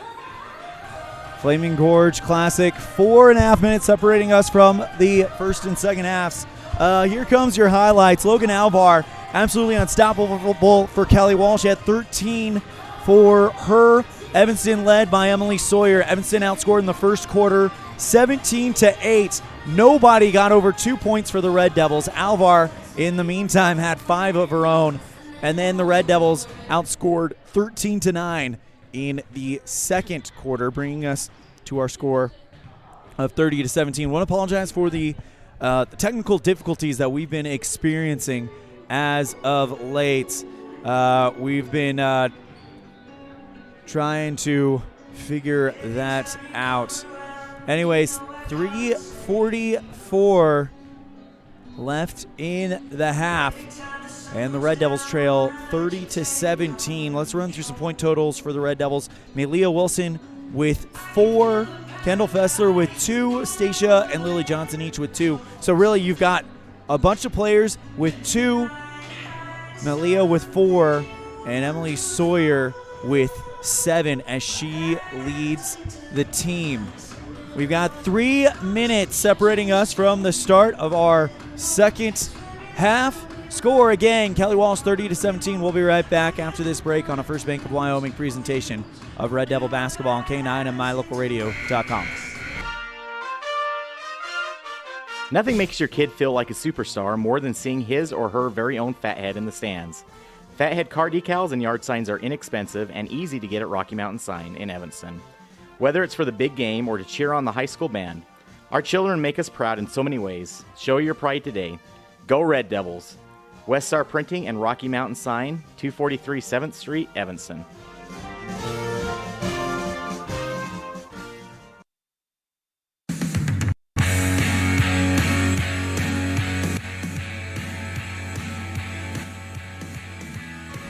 Flaming Gorge Classic. 4.5 minutes separating us from the first and second halves. Here comes your highlights. Logan Alvar, absolutely unstoppable for Kelly Walsh at 13 for her. Evanston led by Emily Sawyer. Evanston outscored in the first quarter 17-8. Nobody got over 2 points for the Red Devils. Alvar, in the meantime, had 5 of her own. And then the Red Devils outscored 13-9 in the second quarter, bringing us to our score of 30-17. I want to apologize for the technical difficulties that we've been experiencing as of late. We've been trying to figure that out. Anyways, 3:44 left in the half, and the Red Devils trail 30-17. Let's run through some point totals for the Red Devils. Malia Wilson with 4, Kendall Fessler with 2, Stacia and Lily Johnson each with 2. So really you've got a bunch of players with 2, Malia with 4, and Emily Sawyer with 7 as she leads the team. We've got 3 minutes separating us from the start of our second half. Score again, Kelly Walsh 30-17. We'll be right back after this break on a First Bank of Wyoming presentation of Red Devil basketball on K9 and mylocalradio.com. Nothing makes your kid feel like a superstar more than seeing his or her very own Fathead in the stands. Fathead car decals and yard signs are inexpensive and easy to get at Rocky Mountain Sign in Evanston. Whether it's for the big game or to cheer on the high school band, our children make us proud in so many ways. Show your pride today. Go Red Devils. West Star Printing and Rocky Mountain Sign, 243 7th Street, Evanston.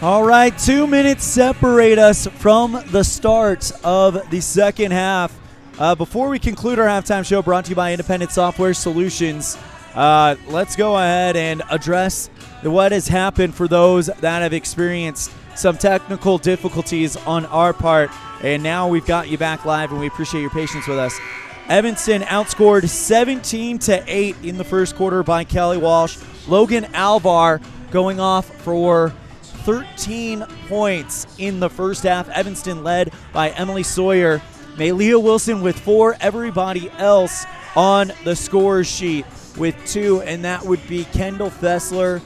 All right, 2 minutes separate us from the start of the second half. Before we conclude our halftime show brought to you by Independent Software Solutions, let's go ahead and address what has happened for those that have experienced some technical difficulties on our part. And now we've got you back live, and we appreciate your patience with us. Evanston outscored 17-8 in the first quarter by Kelly Walsh. Logan Alvar going off for 13 points in the first half. Evanston led by Emily Sawyer. Malia Wilson with 4. Everybody else on the score sheet with 2, and that would be Kendall Fessler,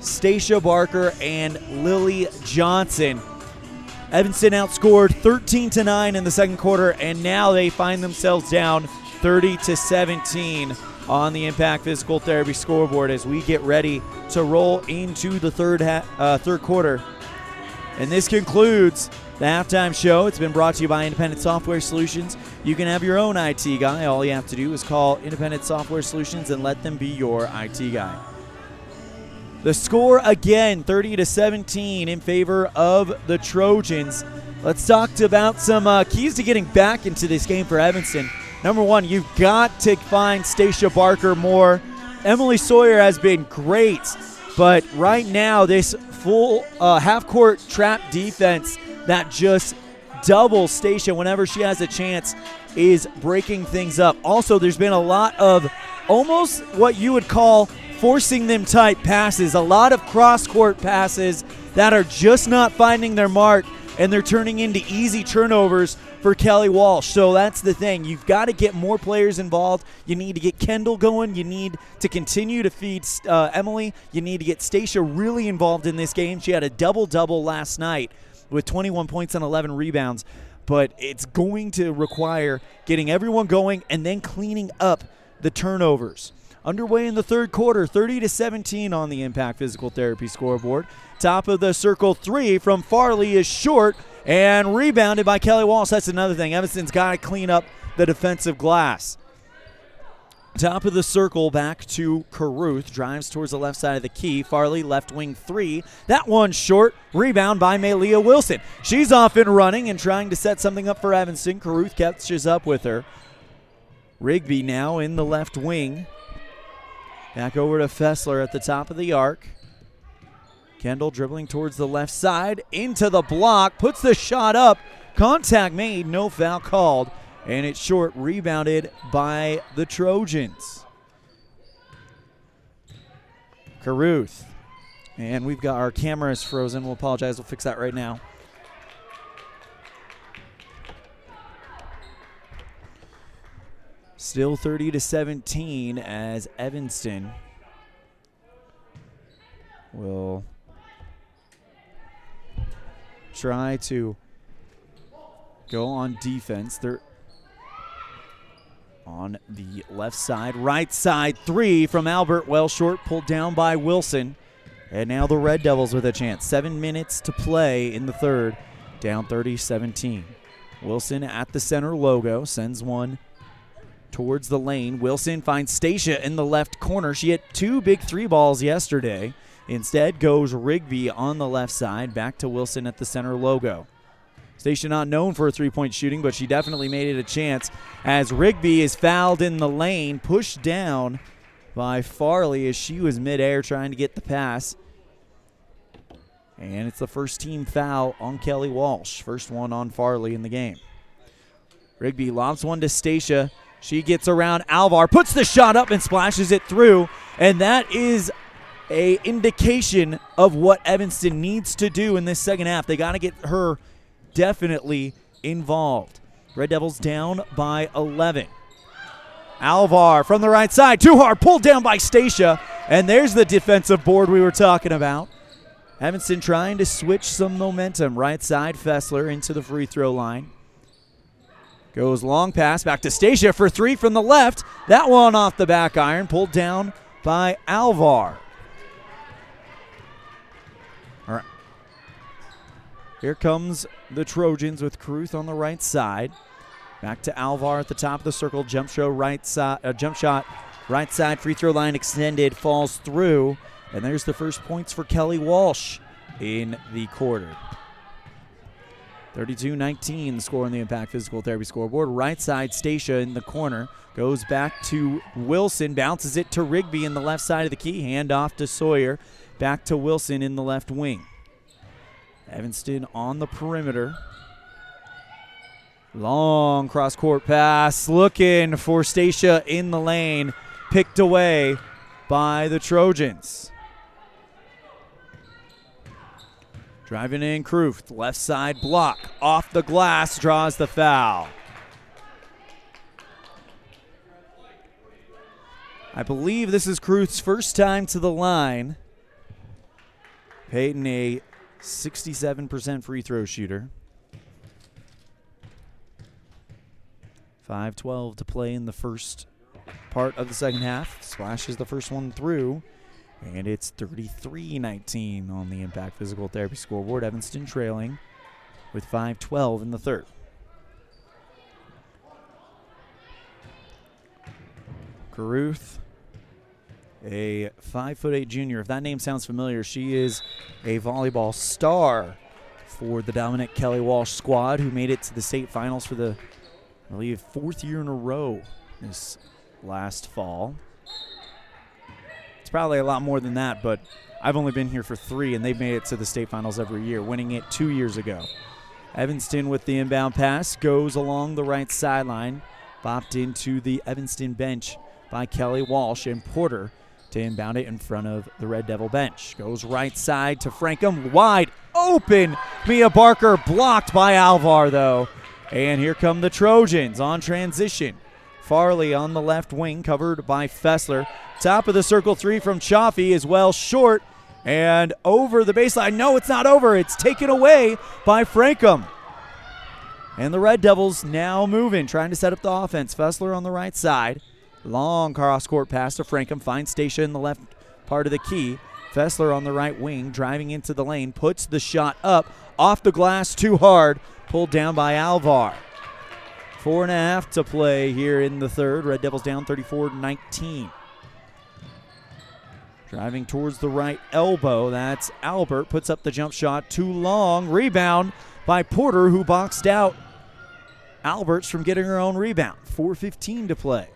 Stacia Barker, and Lily Johnson. Evanston outscored 13-9 in the second quarter, and now they find themselves down 30-17 on the Impact Physical Therapy scoreboard as we get ready to roll into the third quarter. And this concludes the halftime show. It's been brought to you by Independent Software Solutions. You can have your own IT guy. All you have to do is call Independent Software Solutions and let them be your IT guy. The score again, 30-17 in favor of the Trojans. Let's talk about some keys to getting back into this game for Evanston. Number one, you've got to find Stacia Barker more. Emily Sawyer has been great, but right now this full half-court trap defense that just doubles Stacia whenever she has a chance is breaking things up. Also, there's been a lot of almost what you would call forcing them type passes, a lot of cross-court passes that are just not finding their mark, and they're turning into easy turnovers for Kelly Walsh. So that's the thing. You've got to get more players involved. You need to get Kendall going. You need to continue to feed Emily. You need to get Stacia really involved in this game. She had a double-double last night with 21 points and 11 rebounds, but it's going to require getting everyone going and then cleaning up the turnovers. Underway in the third quarter, 30-17 on the Impact Physical Therapy scoreboard. Top of the circle 3 from Farley is short and rebounded by Kelly Walsh. That's another thing. Evanston's got to clean up the defensive glass. Top of the circle back to Caruth. Drives towards the left side of the key. Farley left wing 3. That one short. Rebound by Malia Wilson. She's off and running and trying to set something up for Evanston. Caruth catches up with her. Rigby now in the left wing. Back over to Fessler at the top of the arc. Kendall dribbling towards the left side. Into the block. Puts the shot up. Contact made. No foul called. And it's short. Rebounded by the Trojans. Caruth. And we've got our cameras frozen. We'll apologize. We'll fix that right now. Still 30-17 as Evanston will try to go on defense. They're on the left side. Right side 3 from Albert. Well short, pulled down by Wilson. And now the Red Devils with a chance. 7 minutes to play in the third. Down 30-17. Wilson at the center logo. Sends one towards the lane. Wilson finds Stacia in the left corner. She hit 2 big 3 balls yesterday. Instead goes Rigby on the left side. Back to Wilson at the center logo. Stacia not known for her 3-point shooting, but she definitely made it a chance as Rigby is fouled in the lane, pushed down by Farley as she was midair trying to get the pass. And it's the first team foul on Kelly Walsh. First one on Farley in the game. Rigby lobs one to Stacia. She gets around Alvar, puts the shot up and splashes it through. And that is an indication of what Evanston needs to do in this second half. They got to get her definitely involved. Red Devils down by 11. Alvar from the right side, too hard, pulled down by Stacia. And there's the defensive board we were talking about. Evanston trying to switch some momentum. Right side, Fessler into the free throw line. Goes long pass back to Stacia for 3 from the left. That one off the back iron, pulled down by Alvar. All right. Here comes the Trojans with Caruth on the right side. Back to Alvar at the top of the circle. Jump shot, right side, free throw line extended, falls through. And there's the first points for Kelly Walsh in the quarter. 32-19, the score on the Impact Physical Therapy scoreboard. Right side, Stacia in the corner. Goes back to Wilson, bounces it to Rigby in the left side of the key. Hand off to Sawyer. Back to Wilson in the left wing. Evanston on the perimeter. Long cross-court pass, looking for Stacia in the lane. Picked away by the Trojans. Driving in Kruth, left side block. Off the glass, draws the foul. I believe this is Kruth's first time to the line. Peyton, a 67% free throw shooter. 5:12 to play in the first part of the second half. Splashes the first one through, and it's 33-19 on the Impact Physical Therapy scoreboard. Evanston trailing with 5:12 in the third. Caruth, a 5'8" junior. If that name sounds familiar, she is a volleyball star for the Dominic Kelly Walsh squad, who made it to the state finals for the, I believe, 4th year in a row this last fall. It's probably a lot more than that, but I've only been here for 3, and they've made it to the state finals every year, winning it 2 years ago. Evanston with the inbound pass goes along the right sideline, bopped into the Evanston bench by Kelly Walsh, and Porter to inbound it in front of the Red Devil bench. Goes right side to Frankham, wide open. Mia Barker blocked by Alvar, though. And here come the Trojans on transition. Farley on the left wing, covered by Fessler. Top of the circle three from Chaffee is well short, and over the baseline. No, it's not over. It's taken away by Frankham. And the Red Devils now moving, trying to set up the offense. Fessler on the right side. Long cross-court pass to Frankham. Finds Stacia in the left part of the key. Fessler on the right wing, driving into the lane. Puts the shot up. Off the glass, too hard. Pulled down by Alvar. 4.5 to play here in the third. Red Devils down 34-19. Driving towards the right elbow. That's Albert. Puts up the jump shot. Too long. Rebound by Porter, who boxed out Alberts from getting her own rebound. 4:15 to play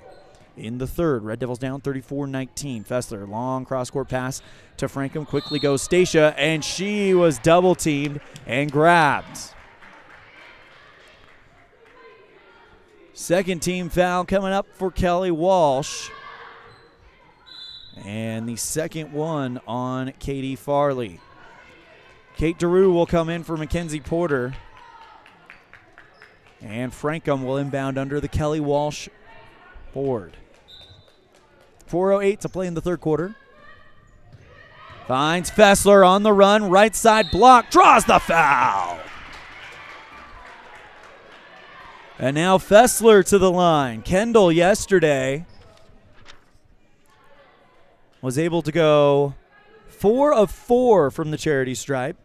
in the third. Red Devils down 34-19. Fessler, long cross-court pass to Frankham. Quickly goes Stacia, and she was double-teamed and grabbed. Second team foul coming up for Kelly Walsh. And the second one on Katie Farley. Kate DeRue will come in for Mackenzie Porter. And Frankham will inbound under the Kelly Walsh board. 4:08 to play in the third quarter. Finds Fessler on the run. Right side block. Draws the foul. And now Fessler to the line. Kendall yesterday was able to go 4 of 4 from the charity stripe.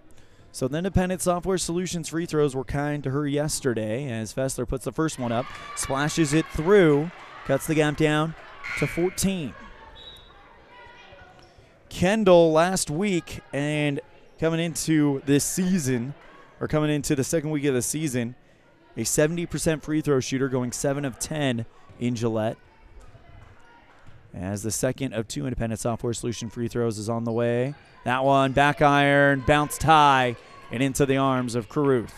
So the Independent Software Solutions free throws were kind to her yesterday as Fessler puts the first one up, splashes it through, cuts the gap down to 14. Kendall last week, and coming into this season, or coming into the second week of the season, a 70% free throw shooter, going 7 of 10 in Gillette. As the second of 2 Independent Software Solution free throws is on the way. That one, back iron, bounced high, and into the arms of Caruth.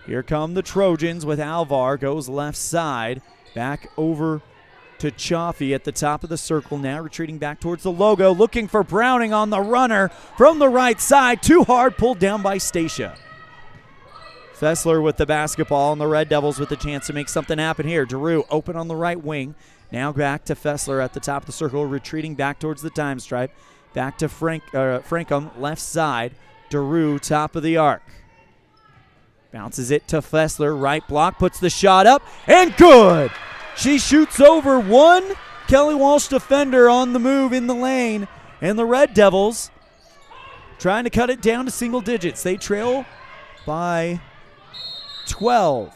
Here come the Trojans with Alvar, goes left side, back over to Chaffee at the top of the circle, now retreating back towards the logo, looking for Browning on the runner from the right side, too hard, pulled down by Stacia. Fessler with the basketball, and the Red Devils with the chance to make something happen here. DeRue open on the right wing. Now back to Fessler at the top of the circle, retreating back towards the time stripe. Back to Frankham, left side. DeRue, top of the arc. Bounces it to Fessler, right block, puts the shot up, and good! She shoots over one Kelly Walsh defender on the move in the lane, and the Red Devils trying to cut it down to single digits. They trail by 12.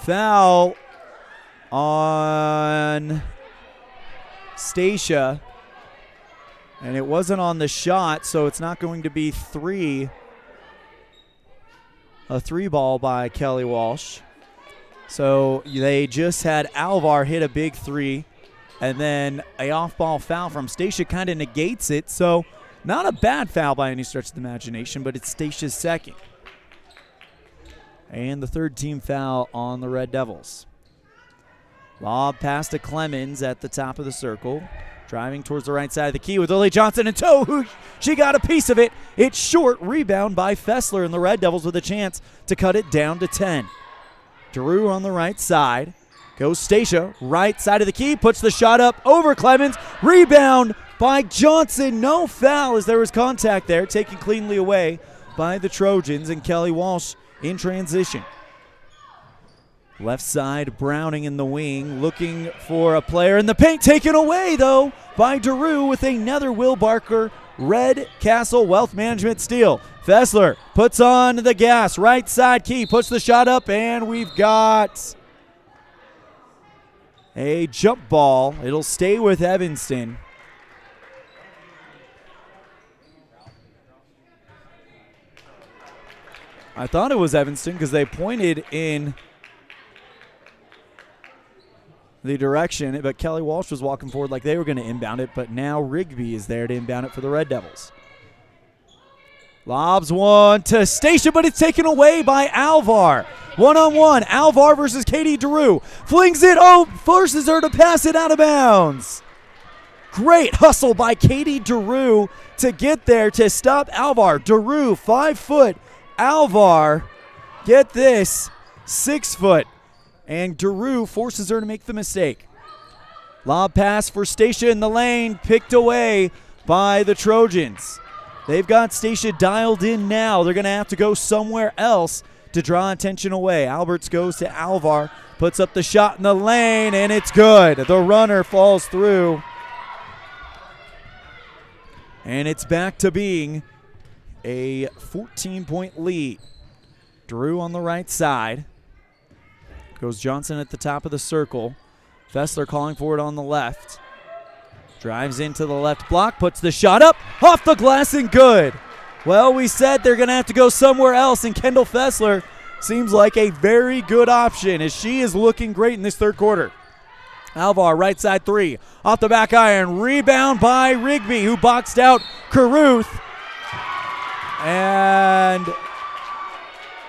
Foul on Stacia. And it wasn't on the shot, so it's not going to be a three ball by Kelly Walsh. So they just had Alvar hit a big three, and then a off-ball foul from Stacia kind of negates it. So not a bad foul by any stretch of the imagination, but it's Stacia's second. And the third team foul on the Red Devils. Lob pass to Clemens at the top of the circle. Driving towards the right side of the key with Lily Johnson in tow. She got a piece of it. It's short. Rebound by Fessler, and the Red Devils with a chance to cut it down to 10. Drew on the right side. Goes Stacia, right side of the key. Puts the shot up over Clemens. Rebound by Johnson. No foul as there was contact there. Taken cleanly away by the Trojans, and Kelly Walsh in transition. Left side, Browning in the wing, looking for a player in the paint. Taken away, though, by Daru with another Will Barker Red Castle Wealth Management steal. Fessler puts on the gas. Right side key, puts the shot up, and we've got a jump ball. It'll stay with Evanston. I thought it was Evanston because they pointed in the direction, but Kelly Walsh was walking forward like they were going to inbound it, but now Rigby is there to inbound it for the Red Devils. Lobs one to Stacia, but it's taken away by Alvar. One-on-one, Alvar versus Katie Daru. Flings it, forces her to pass it out of bounds. Great hustle by Katie Daru to get there to stop Alvar. Daru, 5 foot. Alvar, get this, 6 foot. And Daru forces her to make the mistake. Lob pass for Stacia in the lane, picked away by the Trojans. They've got Stacia dialed in now. They're going to have to go somewhere else to draw attention away. Alberts goes to Alvar, puts up the shot in the lane, and it's good. The runner falls through. And it's back to being a 14-point lead. Daru on the right side. Goes Johnson at the top of the circle. Fessler calling for it on the left. Drives into the left block, puts the shot up, off the glass and good. Well, we said they're going to have to go somewhere else, and Kendall Fessler seems like a very good option as she is looking great in this third quarter. Alvar, right side three, off the back iron, rebound by Rigby, who boxed out Caruth. And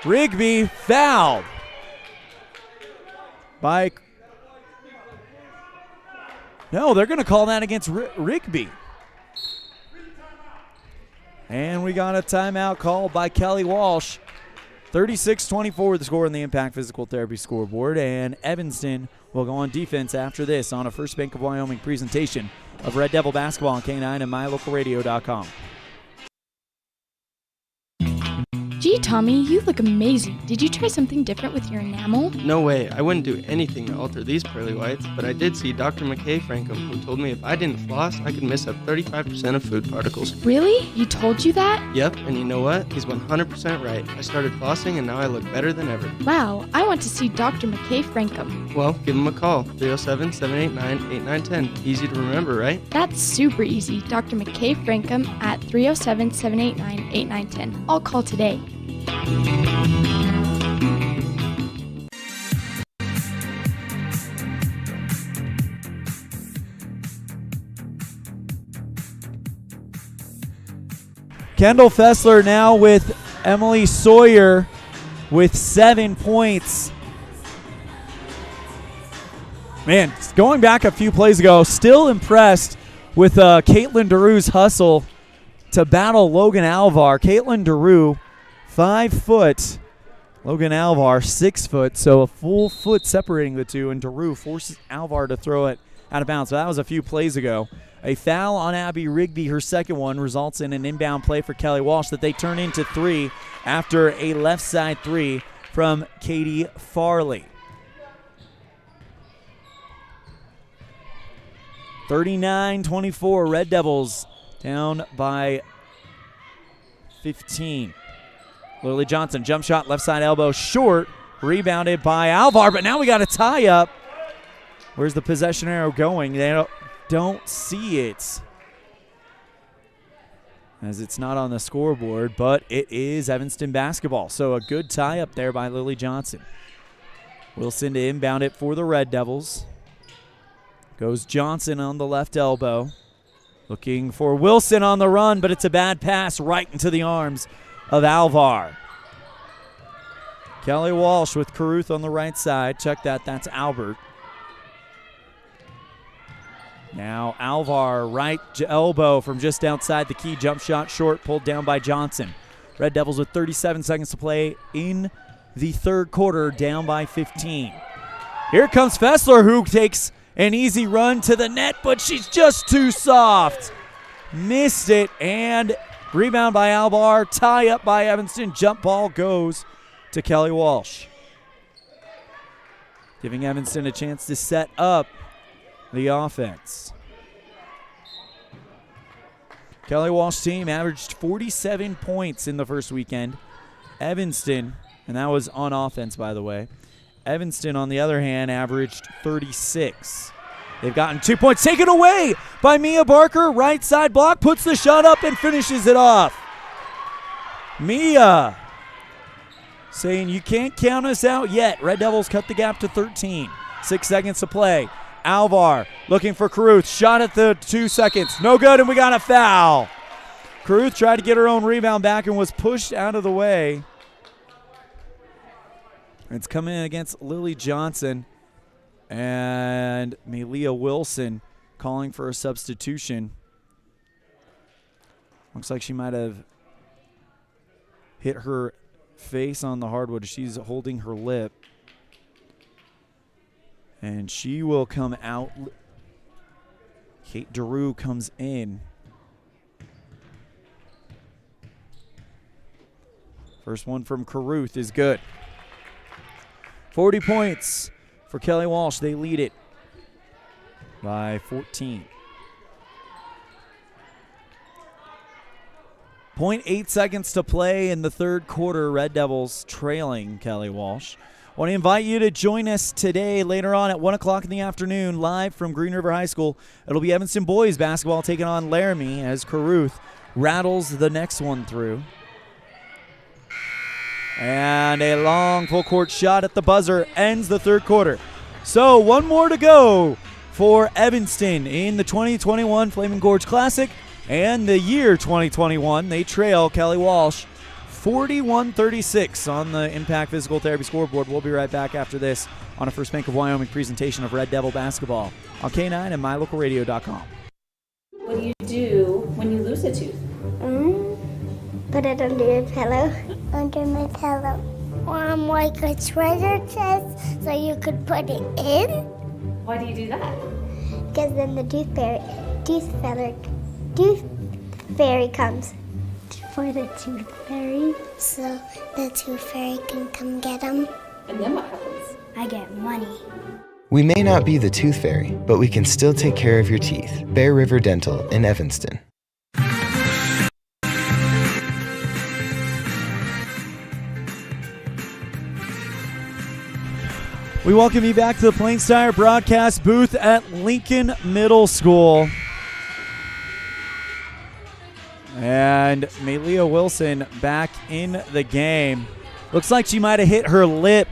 Rigby fouled by... No, they're going to call that against Rigby. And we got a timeout called by Kelly Walsh. 36-24 the score on the Impact Physical Therapy scoreboard. And Evanston will go on defense after this on a First Bank of Wyoming presentation of Red Devil basketball on K9 and MyLocalRadio.com. Gee, Tommy, you look amazing. Did you try something different with your enamel? No way. I wouldn't do anything to alter these pearly whites, but I did see Dr. McKay Frankham, who told me if I didn't floss, I could miss up 35% of food particles. Really? He told you that? Yep, and you know what? He's 100% right. I started flossing, and now I look better than ever. Wow, I want to see Dr. McKay Frankham. Well, give him a call. 307-789-8910. Easy to remember, right? That's super easy. Dr. McKay Frankham at 307-789-8910. I'll call today. Kendall Fessler now with Emily Sawyer with 7 points. Man, going back a few plays ago, still impressed with Caitlin Daru's hustle to battle Logan Alvar. Caitlin Daru, 5 foot. Logan Alvar, 6 foot. So a full foot separating the two, and Daru forces Alvar to throw it out of bounds. So that was a few plays ago. A foul on Abby Rigby, her second one, results in an inbound play for Kelly Walsh that they turn into 3 after a left side 3 from Katie Farley. 39-24, Red Devils down by 15. Lily Johnson, jump shot, left side elbow, short, rebounded by Alvar, but now we got a tie-up. Where's the possession arrow going? They don't see it. as it's not on the scoreboard, but it is Evanston basketball. So a good tie up there by Lily Johnson. Wilson to inbound it for the Red Devils. Goes Johnson on the left elbow. Looking for Wilson on the run, but it's a bad pass right into the arms of Alvar. Kelly Walsh with Caruth on the right side. Check that, that's Albert. Now Alvar, right elbow from just outside the key. Jump shot short, pulled down by Johnson. Red Devils with 37 seconds to play in the third quarter, down by 15. Here comes Fessler, who takes an easy run to the net, but she's just too soft. Missed it, and rebound by Alvar. Tie up by Evanston. Jump ball goes to Kelly Walsh, giving Evanston a chance to set up the offense. Kelly Walsh team averaged 47 points in the first weekend. Evanston, and that was on offense, by the way. Evanston, on the other hand, averaged 36. They've gotten 2 points taken away by Mia Barker. Right side block, puts the shot up and finishes it off. Mia saying you can't count us out yet. Red Devils cut the gap to 13. 6 seconds to play. Alvar looking for Caruth. Shot at the 2 seconds. No good, and we got a foul. Caruth tried to get her own rebound back and was pushed out of the way. It's coming in against Lily Johnson, and Melia Wilson calling for a substitution. Looks like she might have hit her face on the hardwood. She's holding her lip. And she will come out. Kate Daru comes in. First one from Caruth is good. 40 points for Kelly Walsh. They lead it by 14. 0.8 seconds to play in the third quarter. Red Devils trailing Kelly Walsh. I want to invite you to join us today later on at 1 o'clock in the afternoon, live from Green River High School. It'll be Evanston boys basketball taking on Laramie as Caruth rattles the next one through. And a long full court shot at the buzzer ends the third quarter. So one more to go for Evanston in the 2021 Flaming Gorge Classic and the year 2021. They trail Kelly Walsh 41-36 on the Impact Physical Therapy scoreboard. We'll be right back after this on a First Bank of Wyoming presentation of Red Devil basketball on K9 and mylocalradio.com. What do you do when you lose a tooth? Put it under your pillow. Under my pillow. Like a treasure chest so you could put it in. Why do you do that? Because then the tooth fairy comes. For the tooth fairy, so the tooth fairy can come get them. And then what happens? I get money. We may not be the tooth fairy, but we can still take care of your teeth. Bear River Dental in Evanston. We welcome you back to the Plains Tire broadcast booth at Lincoln Middle School. And Melia Wilson back in the game. Looks like she might have hit her lip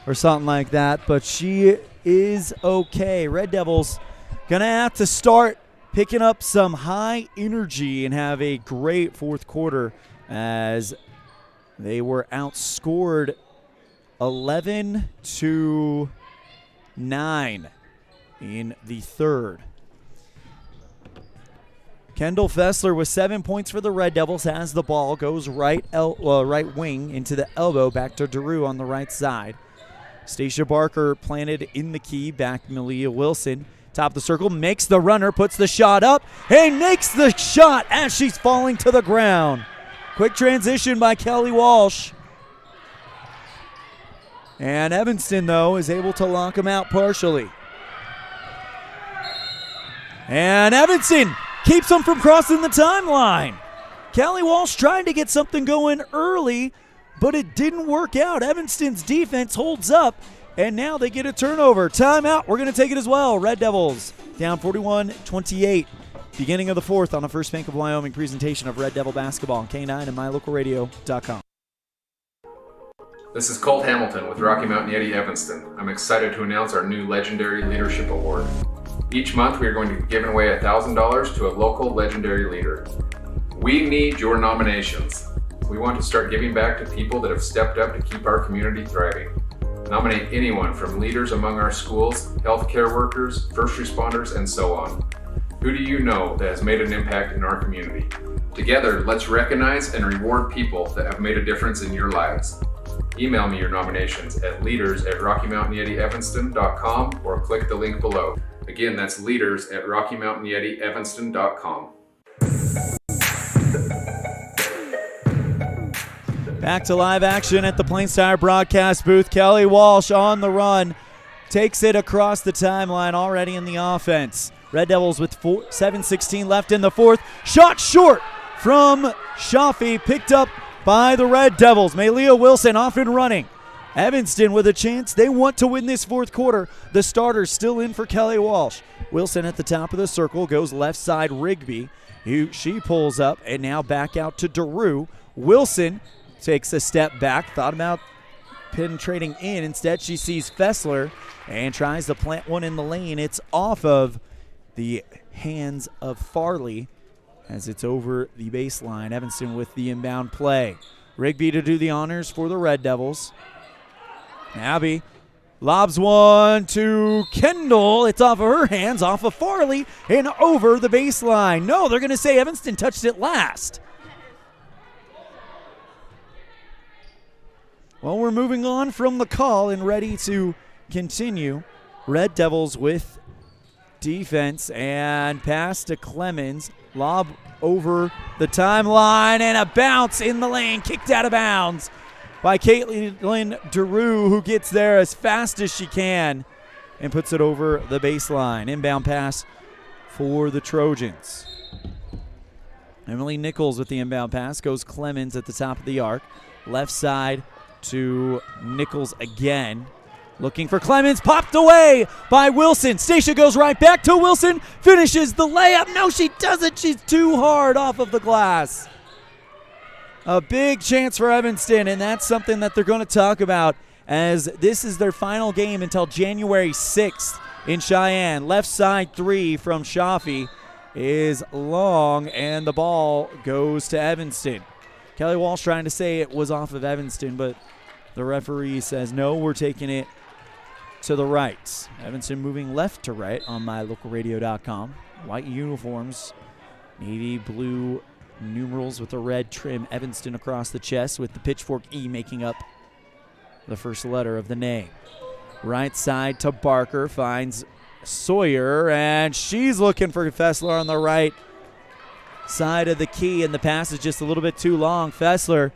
or something like that, but she is okay. Red Devils gonna have to start picking up some high energy and have a great fourth quarter as they were outscored 11-9 in the third. Kendall Fessler with 7 points for the Red Devils has the ball, goes right wing into the elbow, back to Daru on the right side. Stacia Barker planted in the key, back to Melia Wilson. Top of the circle, makes the runner, puts the shot up, and makes the shot as she's falling to the ground. Quick transition by Kelly Walsh. And Evanston, though, is able to lock him out partially. And Evanston keeps them from crossing the timeline. Kelly Walsh trying to get something going early, but it didn't work out. Evanston's defense holds up, and now they get a turnover. Timeout. We're going to take it as well. Red Devils down 41-28 Beginning of the fourth on the First Bank of Wyoming presentation of Red Devil basketball on K9 and mylocalradio.com. This is Colt Hamilton with Rocky Mountain Yeti Evanston. I'm excited to announce our new Legendary Leadership Award. Each month we are going to be giving away $1,000 to a local legendary leader. We need your nominations. We want to start giving back to people that have stepped up to keep our community thriving. Nominate anyone from leaders among our schools, healthcare workers, first responders, and so on. Who do you know that has made an impact in our community? Together, let's recognize and reward people that have made a difference in your lives. Email me your nominations at leaders@RockyMountainYetiEvanston.com or click the link below. Again, that's leaders@RockyMountainYetiEvanston.com. Back to live action at the Plains Tire broadcast booth. Kelly Walsh on the run. Takes it across the timeline already in the offense. Red Devils with 7:16 left in the fourth. Shot short from Shafi. Picked up by the Red Devils. Malia Wilson off and running. Evanston with a chance. They want to win this fourth quarter. The starters still in for Kelly Walsh. Wilson at the top of the circle goes left side Rigby. She pulls up and now back out to Daru. Wilson takes a step back. Thought about penetrating in. Instead, she sees Fessler and tries to plant one in the lane. It's off of the hands of Farley as it's over the baseline. Evanston with the inbound play. Rigby to do the honors for the Red Devils. Abby lobs one to Kendall. It's off of her hands, off of Farley, and over the baseline. No, they're going to say Evanston touched it last. Well, we're moving on from the call and ready to continue. Red Devils with defense and pass to Clemens. Lob over the timeline and a bounce in the lane. Kicked out of bounds by Caitlin Daru, who gets there as fast as she can and puts it over the baseline. Inbound pass for the Trojans. Emily Nichols with the inbound pass. Goes Clemens at the top of the arc. Left side to Nichols again. Looking for Clemens, popped away by Wilson. Stacia goes right back to Wilson, finishes the layup. No, she doesn't. She's too hard off of the glass. A big chance for Evanston, and that's something that they're going to talk about as this is their final game until January 6th in Cheyenne. Left side three from Shafi is long, and the ball goes to Evanston. Kelly Walsh trying to say it was off of Evanston, but the referee says, no, we're taking it to the right. Evanston moving left to right on mylocalradio.com. White uniforms, navy blue numerals with the red trim. Evanston across the chest with the pitchfork E making up the first letter of the name. Right side to Barker, finds Sawyer, and she's looking for Fessler on the right side of the key, and the pass is just a little bit too long. Fessler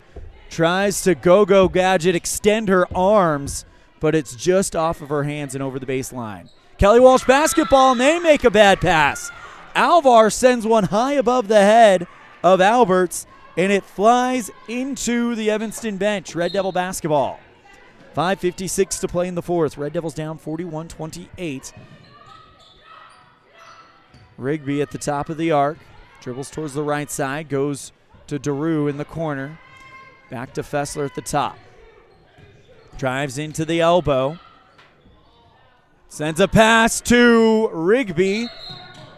tries to go-go gadget, extend her arms, but it's just off of her hands and over the baseline. Kelly Walsh basketball, and they make a bad pass. Alvar sends one high above the head of Alberts, and it flies into the Evanston bench. Red Devil basketball. 5:56 to play in the fourth. Red Devils down 41-28. Rigby at the top of the arc. Dribbles towards the right side, goes to Daru in the corner. Back to Fessler at the top. Drives into the elbow. Sends a pass to Rigby.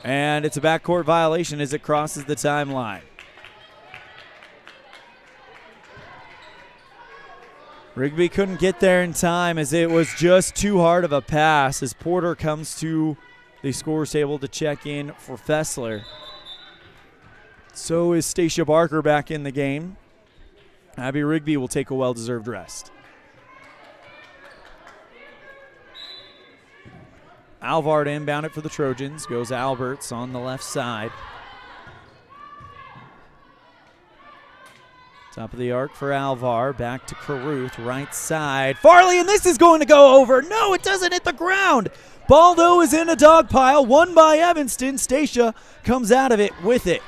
And it's a backcourt violation as it crosses the timeline. Rigby couldn't get there in time as it was just too hard of a pass as Porter comes to the scorer's table to check in for Fessler. So is Stacia Barker back in the game. Abby Rigby will take a well-deserved rest. Alvar to inbound it for the Trojans. Goes Alberts on the left side. Top of the arc for Alvar. Back to Caruth, right side. Farley, and this is going to go over. No, it doesn't hit the ground. Ball, though, is in a dog pile. Won by Evanston. Stacia comes out of it with it.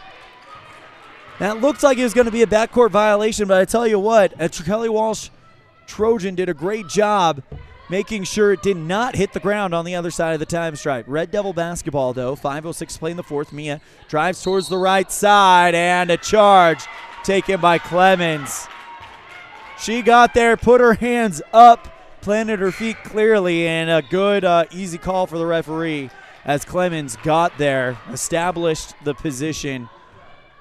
That looked like it was going to be a backcourt violation, but I tell you what, Kelly Walsh Trojan did a great job making sure it did not hit the ground on the other side of the time stripe. Red Devil basketball, though. 5:06 to play in the fourth. Mia drives towards the right side, and a charge taken by Clemens. She got there, put her hands up, planted her feet clearly, and a good, easy call for the referee as Clemens got there, established the position,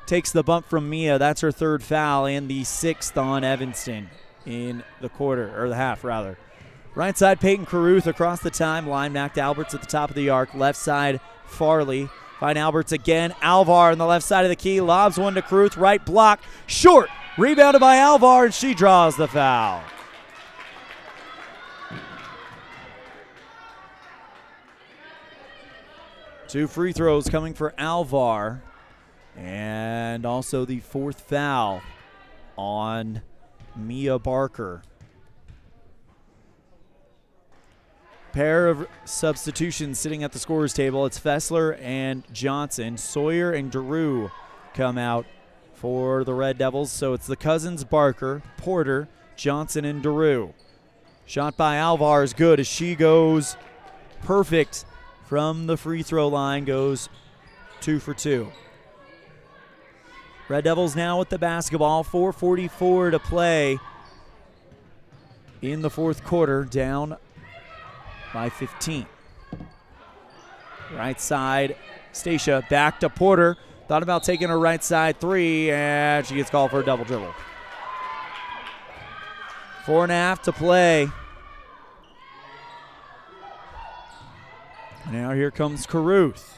takes the bump from Mia. That's her third foul and the 6th on Evanston in the quarter, or the half, rather. Right side, Peyton Caruth across the timeline. Back to Alberts at the top of the arc. Left side, Farley. Find Alberts again. Alvar on the left side of the key. Lobs one to Caruth. Right block. Short. Rebounded by Alvar, and she draws the foul. Two free throws coming for Alvar. And also the 4th foul on Mia Barker. Pair of substitutions sitting at the scorer's table. It's Fessler and Johnson. Sawyer and Drew come out for the Red Devils. So it's the cousins Barker, Porter, Johnson, and Drew. Shot by Alvar is good as she goes perfect from the free throw line, goes 2 for 2. Red Devils now with the basketball. 4:44 to play in the fourth quarter, down by 15. Right side, Stacia back to Porter. Thought about taking a right side three, and she gets called for a double dribble. 4.5 to play. Now here comes Caruth.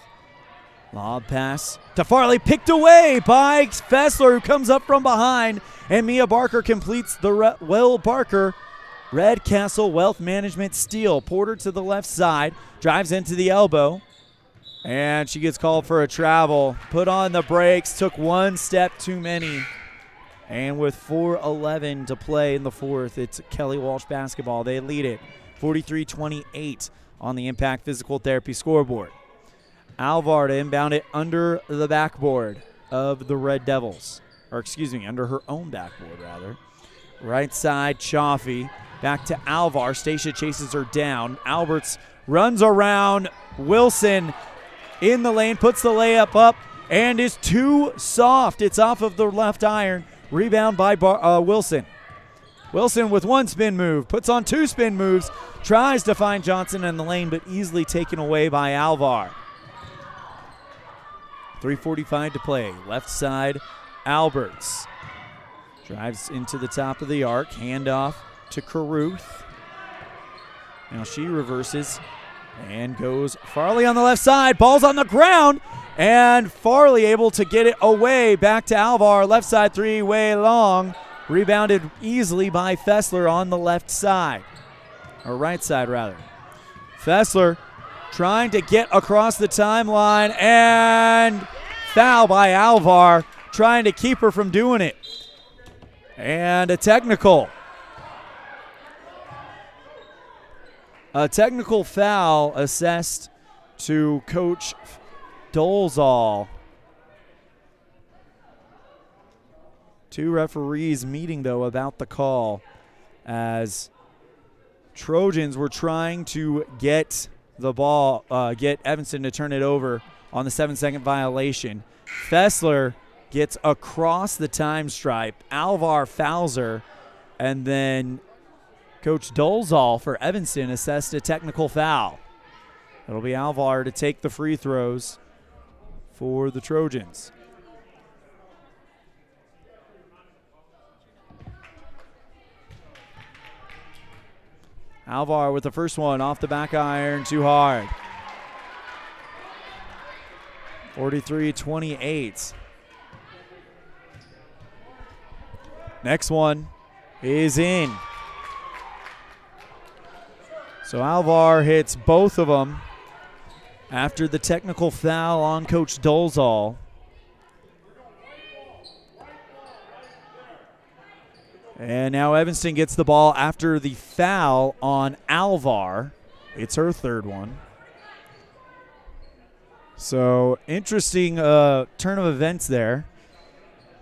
Lob pass to Farley, picked away by Fessler, who comes up from behind, and Mia Barker completes the Will Barker Redcastle Wealth Management steal. Porter to the left side, drives into the elbow, and she gets called for a travel. Put on the brakes, took one step too many. And with 4:11 to play in the fourth, it's Kelly Walsh basketball. They lead it 43-28 on the Impact Physical Therapy scoreboard. Alvar to inbound it under the backboard of the Red Devils. Or excuse me, under her own backboard, rather. Right side, Chaffee. Back to Alvar. Stacia chases her down. Alberts runs around Wilson in the lane, puts the layup up, and is too soft. It's off of the left iron. Rebound by Wilson. Wilson with one spin move, puts on two spin moves, tries to find Johnson in the lane, but easily taken away by Alvar. 3:45 to play. Left side, Alberts. Drives into the top of the arc. Handoff to Caruth. Now she reverses and goes Farley on the left side. Ball's on the ground, and Farley able to get it away. Back to Alvar. Left side three-way long. Rebounded easily by Fessler on the left side. Or right side, rather. Fessler trying to get across the timeline, and foul by Alvar, trying to keep her from doing it. And a technical. A technical foul assessed to Coach Dolezal. Two referees meeting, though, about the call as Trojans were trying to get the ball, get Evanston to turn it over on the 7-second violation. Fessler gets across the time stripe. Alvar fouls her, and then Coach Dolezal for Evanston assessed a technical foul. It'll be Alvar to take the free throws for the Trojans. Alvar with the first one off the back iron, too hard. 43-28. Next one is in. So Alvar hits both of them after the technical foul on Coach Dolezal. And now Evanston gets the ball after the foul on Alvar. It's her third one. So interesting turn of events there.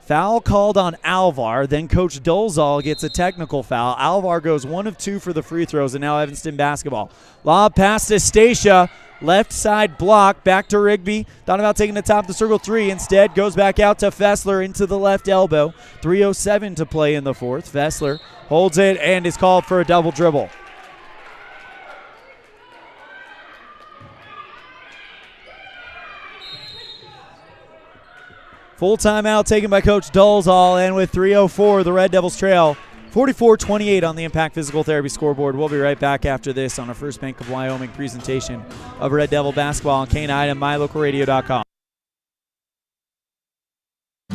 Foul called on Alvar. Then Coach Dolezal gets a technical foul. Alvar goes 1 of 2 for the free throws, and now Evanston basketball. Lob pass to Stacia. Left side block. Back to Rigby. Thought about taking the top of the circle three. Instead, goes back out to Fessler into the left elbow. 3:07 to play in the fourth. Fessler holds it and is called for a double dribble. Full timeout taken by Coach Dolezal, and with 3:04, the Red Devils trail 44-28 on the Impact Physical Therapy scoreboard. We'll be right back after this on our First Bank of Wyoming presentation of Red Devil basketball on K9 and MyLocalRadio.com.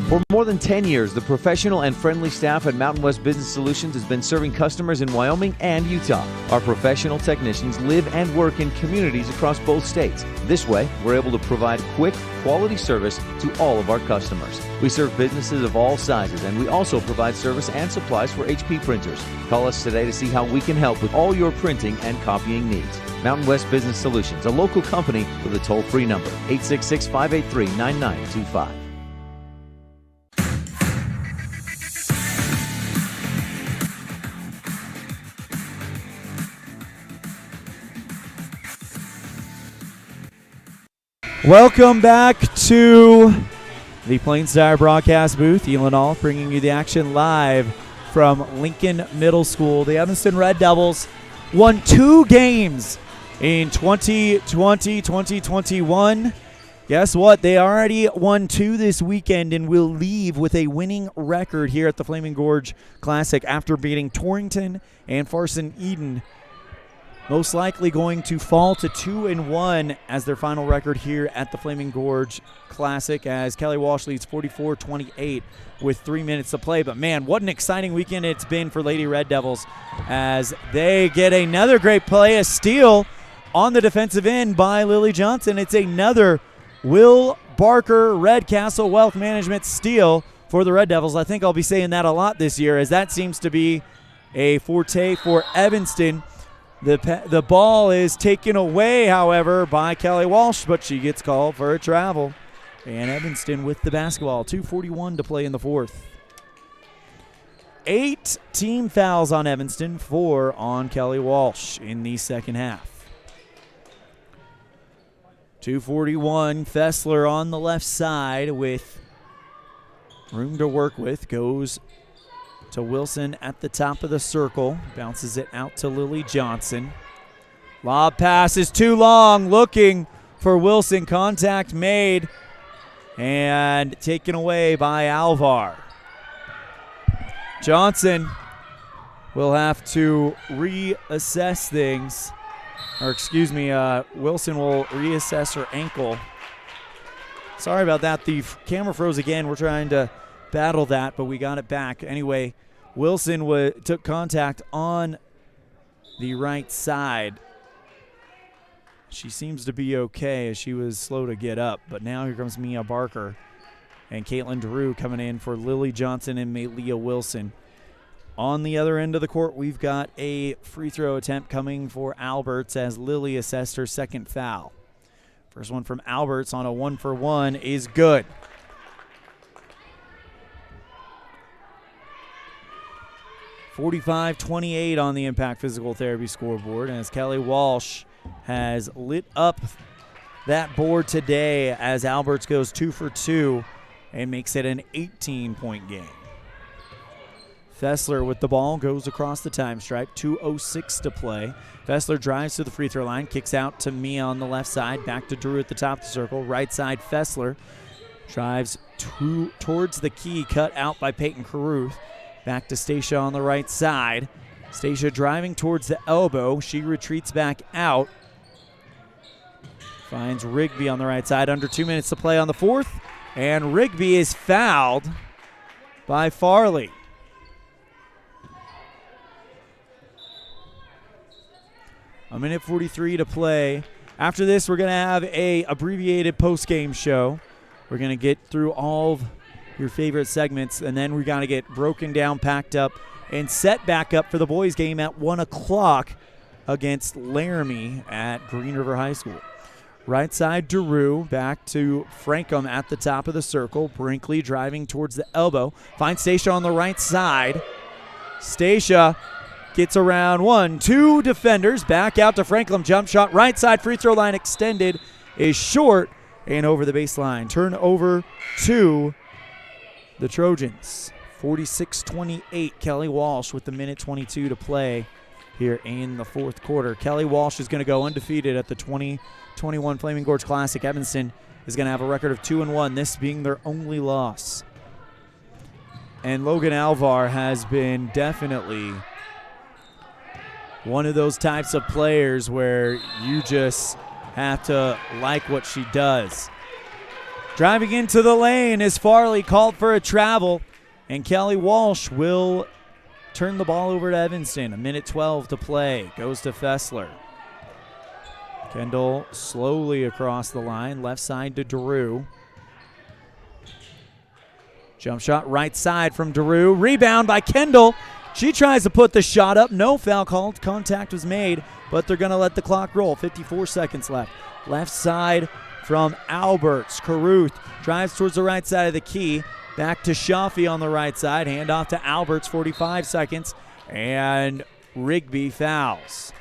For more than 10 years, the professional and friendly staff at Mountain West Business Solutions has been serving customers in Wyoming and Utah. Our professional technicians live and work in communities across both states. This way, we're able to provide quick, quality service to all of our customers. We serve businesses of all sizes, and we also provide service and supplies for HP printers. Call us today to see how we can help with all your printing and copying needs. Mountain West Business Solutions, a local company with a toll-free number, 866-583-9925. Welcome back to the Plains Tire broadcast booth. ELAN bringing you the action live from Lincoln Middle School. The Evanston Red Devils won 2 games in 2020-2021. Guess what? They already won 2 this weekend and will leave with a winning record here at the Flaming Gorge Classic after beating Torrington and Farson Eden. Most likely going to fall to 2-1 as their final record here at the Flaming Gorge Classic, as Kelly Walsh leads 44-28 with 3 minutes to play. But man, what an exciting weekend it's been for Lady Red Devils as they get another great play, a steal on the defensive end by Lily Johnson. It's another Will Barker Redcastle Wealth Management steal for the Red Devils. I think I'll be saying that a lot this year, as that seems to be a forte for Evanston. The ball is taken away, however, by Kelly Walsh, but she gets called for a travel. And Evanston with the basketball. 2:41 to play in the fourth. 8 team fouls on Evanston, 4 on Kelly Walsh in the second half. 2:41, Fessler on the left side with room to work with. Goes to Wilson at the top of the circle. Bounces it out to Lily Johnson. Lob pass is too long. Looking for Wilson. Contact made and taken away by Alvar. Johnson will have to reassess things. Wilson will reassess her ankle. Sorry about that. The camera froze again. We're trying to battle that, but we got it back. Anyway, Wilson took contact on the right side. She seems to be okay as she was slow to get up, but now here comes Mia Barker and Caitlin Drew coming in for Lily Johnson and Leah Wilson. On the other end of the court, we've got a free throw attempt coming for Alberts as Lily assessed her second foul. First one from Alberts on a 1-for-1 is good. (45-28) on the Impact Physical Therapy scoreboard, and as Kelly Walsh has lit up that board today as Alberts goes 2 for 2 and makes it an 18-point game. Fessler with the ball goes across the time stripe. 2:06 to play. Fessler drives to the free throw line, kicks out to Mia on the left side, back to Drew at the top of the circle. Right side, Fessler drives towards the key, cut out by Peyton Carruth. Back to Stacia on the right side. Stacia driving towards the elbow. She retreats back out. Finds Rigby on the right side. Under 2 minutes to play on the fourth. And Rigby is fouled by Farley. A minute 43 to play. After this, we're going to have a abbreviated post-game show. We're going to get through all of your favorite segments, and then we got to get broken down, packed up, and set back up for the boys' game at 1 o'clock against Laramie at Green River High School. Right side, Daru back to Frankham at the top of the circle. Brinkley driving towards the elbow. Finds Stacia on the right side. Stacia gets around 1, 2 defenders. Back out to Franklin. Jump shot. Right side free throw line extended is short and over the baseline. Turnover to the Trojans. 46-28. Kelly Walsh with the minute 22 to play here in the fourth quarter. Kelly Walsh is going to go undefeated at the 2021 Flaming Gorge Classic. Evanston is going to have a record of 2-1, this being their only loss. And Logan Alvar has been definitely one of those types of players where you just have to like what she does. Driving into the lane is Farley, called for a travel, and Kelly Walsh will turn the ball over to Evanston. A minute 12 to play. Goes to Fessler. Kendall slowly across the line, left side to Daru. Jump shot right side from Daru. Rebound by Kendall. She tries to put the shot up. No foul called. Contact was made, but they're going to let the clock roll. 54 seconds left. Left side from Alberts. Caruth drives towards the right side of the key. Back to Shafi on the right side. Hand off to Alberts, 45 seconds. And Rigby fouls.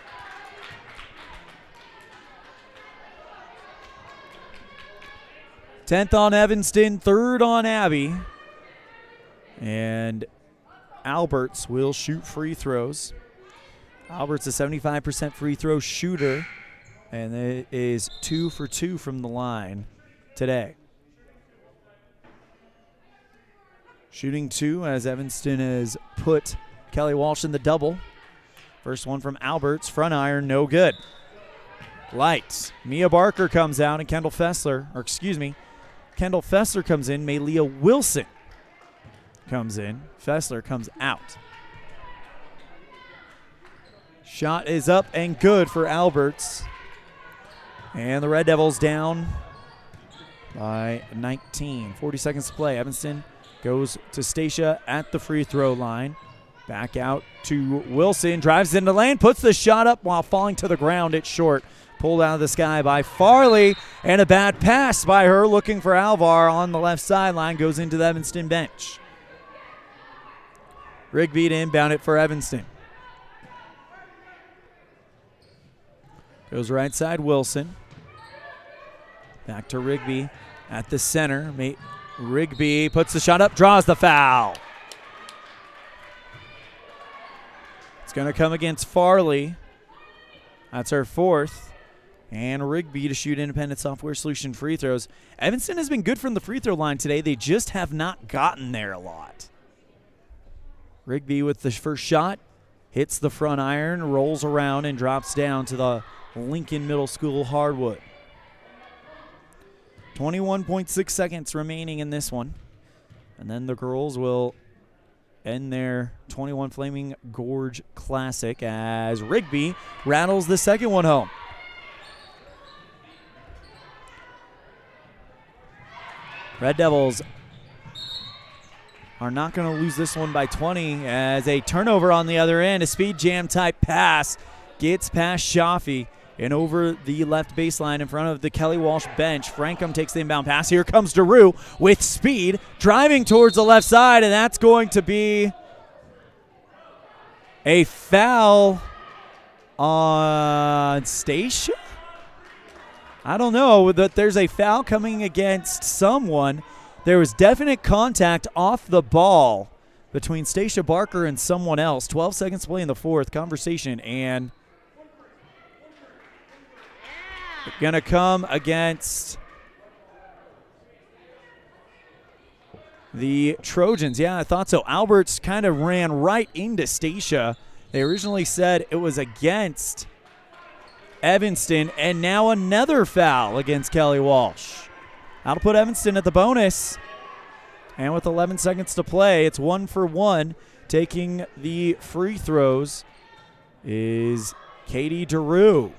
Tenth on Evanston, third on Abbey. And Alberts will shoot free throws. Alberts a 75% free throw shooter, and it is 2 for 2 from the line today. Shooting 2 as Evanston has put Kelly Walsh in the double. First one from Alberts, front iron, no good. Light. Mia Barker comes out and Kendall Fessler comes in. Malia Wilson comes in. Fessler comes out. Shot is up and good for Alberts. And the Red Devils down by 19. 40 seconds to play. Evanston goes to Stacia at the free throw line. Back out to Wilson. Drives into the lane. Puts the shot up while falling to the ground. It's short. Pulled out of the sky by Farley. And a bad pass by her looking for Alvar on the left sideline. Goes into the Evanston bench. Rigby to inbound it for Evanston. Goes right side, Wilson. Back to Rigby at the center. Rigby puts the shot up, draws the foul. It's going to come against Farley. That's her fourth. And Rigby to shoot independent software solution free throws. Evanston has been good from the free throw line today. They just have not gotten there a lot. Rigby with the first shot. Hits the front iron, rolls around, and drops down to the Lincoln Middle School hardwood. 21.6 seconds remaining in this one. And then the girls will end their 21 Flaming Gorge Classic as Rigby rattles the second one home. Red Devils are not going to lose this one by 20 as a turnover on the other end. A speed jam type pass gets past Shafi and over the left baseline in front of the Kelly Walsh bench. Frankham takes the inbound pass. Here comes Daru with speed, driving towards the left side, and that's going to be a foul on Stacia? I don't know, that there's a foul coming against someone. There was definite contact off the ball between Stacia Barker and someone else. 12 seconds to play in the fourth. Conversation, and going to come against the Trojans. Yeah, I thought so. Alberts kind of ran right into Stacia. They originally said it was against Evanston, and now another foul against Kelly Walsh. That'll put Evanston at the bonus. And with 11 seconds to play, it's 1 for 1. Taking the free throws is Katie Daru.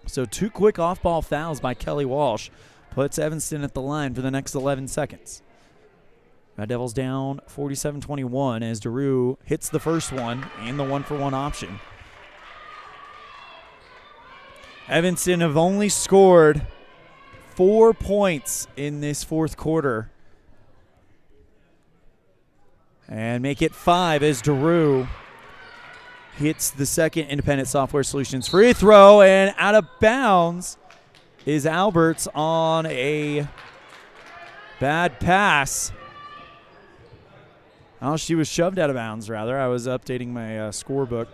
So 2 quick off-ball fouls by Kelly Walsh puts Evanston at the line for the next 11 seconds. Red Devils down 47-21 as Daru hits the first one and the 1-for-1 option. Evanston have only scored 4 points in this fourth quarter. And make it 5 as Daru hits the second Independent Software Solutions free throw, and out of bounds is Alberts on a bad pass. Oh, she was shoved out of bounds, rather. I was updating my scorebook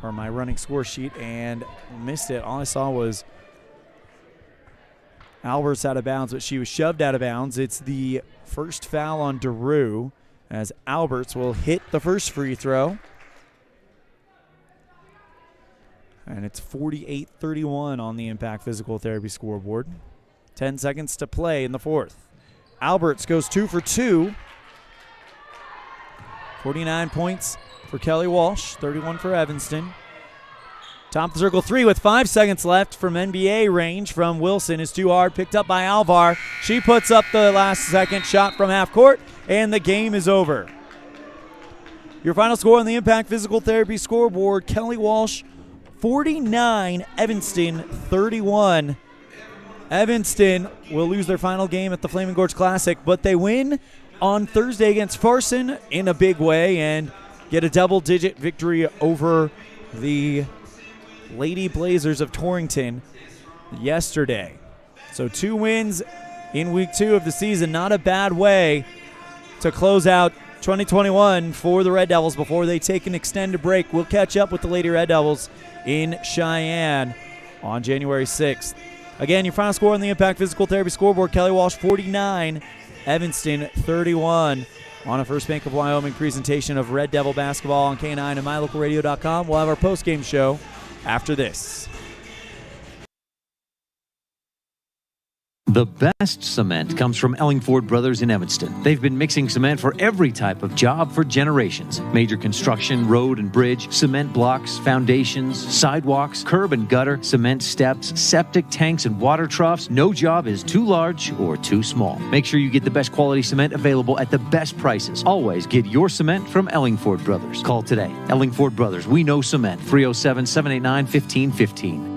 or my running score sheet and missed it. All I saw was Alberts out of bounds, but she was shoved out of bounds. It's the first foul on Daru, as Alberts will hit the first free throw. And it's 48-31 on the Impact Physical Therapy scoreboard. 10 seconds to play in the fourth. Alberts goes 2 for 2. 49 points for Kelly Walsh, 31 for Evanston. Top of the circle three with 5 seconds left from NBA range from Wilson is too hard, picked up by Alvar. She puts up the last second shot from half court, and the game is over. Your final score on the Impact Physical Therapy scoreboard, Kelly Walsh 49, Evanston 31. Evanston will lose their final game at the Flaming Gorge Classic, but they win on Thursday against Farson in a big way and get a double-digit victory over the Lady Blazers of Torrington yesterday. So 2 wins in week 2 of the season. Not a bad way to close out 2021 for the Red Devils before they take an extended break. We'll catch up with the Lady Red Devils in Cheyenne on January 6th. Again, your final score on the Impact Physical Therapy scoreboard, Kelly Walsh 49, Evanston 31. On a First Bank of Wyoming presentation of Red Devil basketball on K9 and MyLocalRadio.com. We'll have our post-game show after this. The best cement comes from Ellingford Brothers in Evanston. They've been mixing cement for every type of job for generations. Major construction, road and bridge, cement blocks, foundations, sidewalks, curb and gutter, cement steps, septic tanks, and water troughs. No job is too large or too small. Make sure you get the best quality cement available at the best prices. Always get your cement from Ellingford Brothers. Call today. Ellingford Brothers, we know cement. 307-789-1515.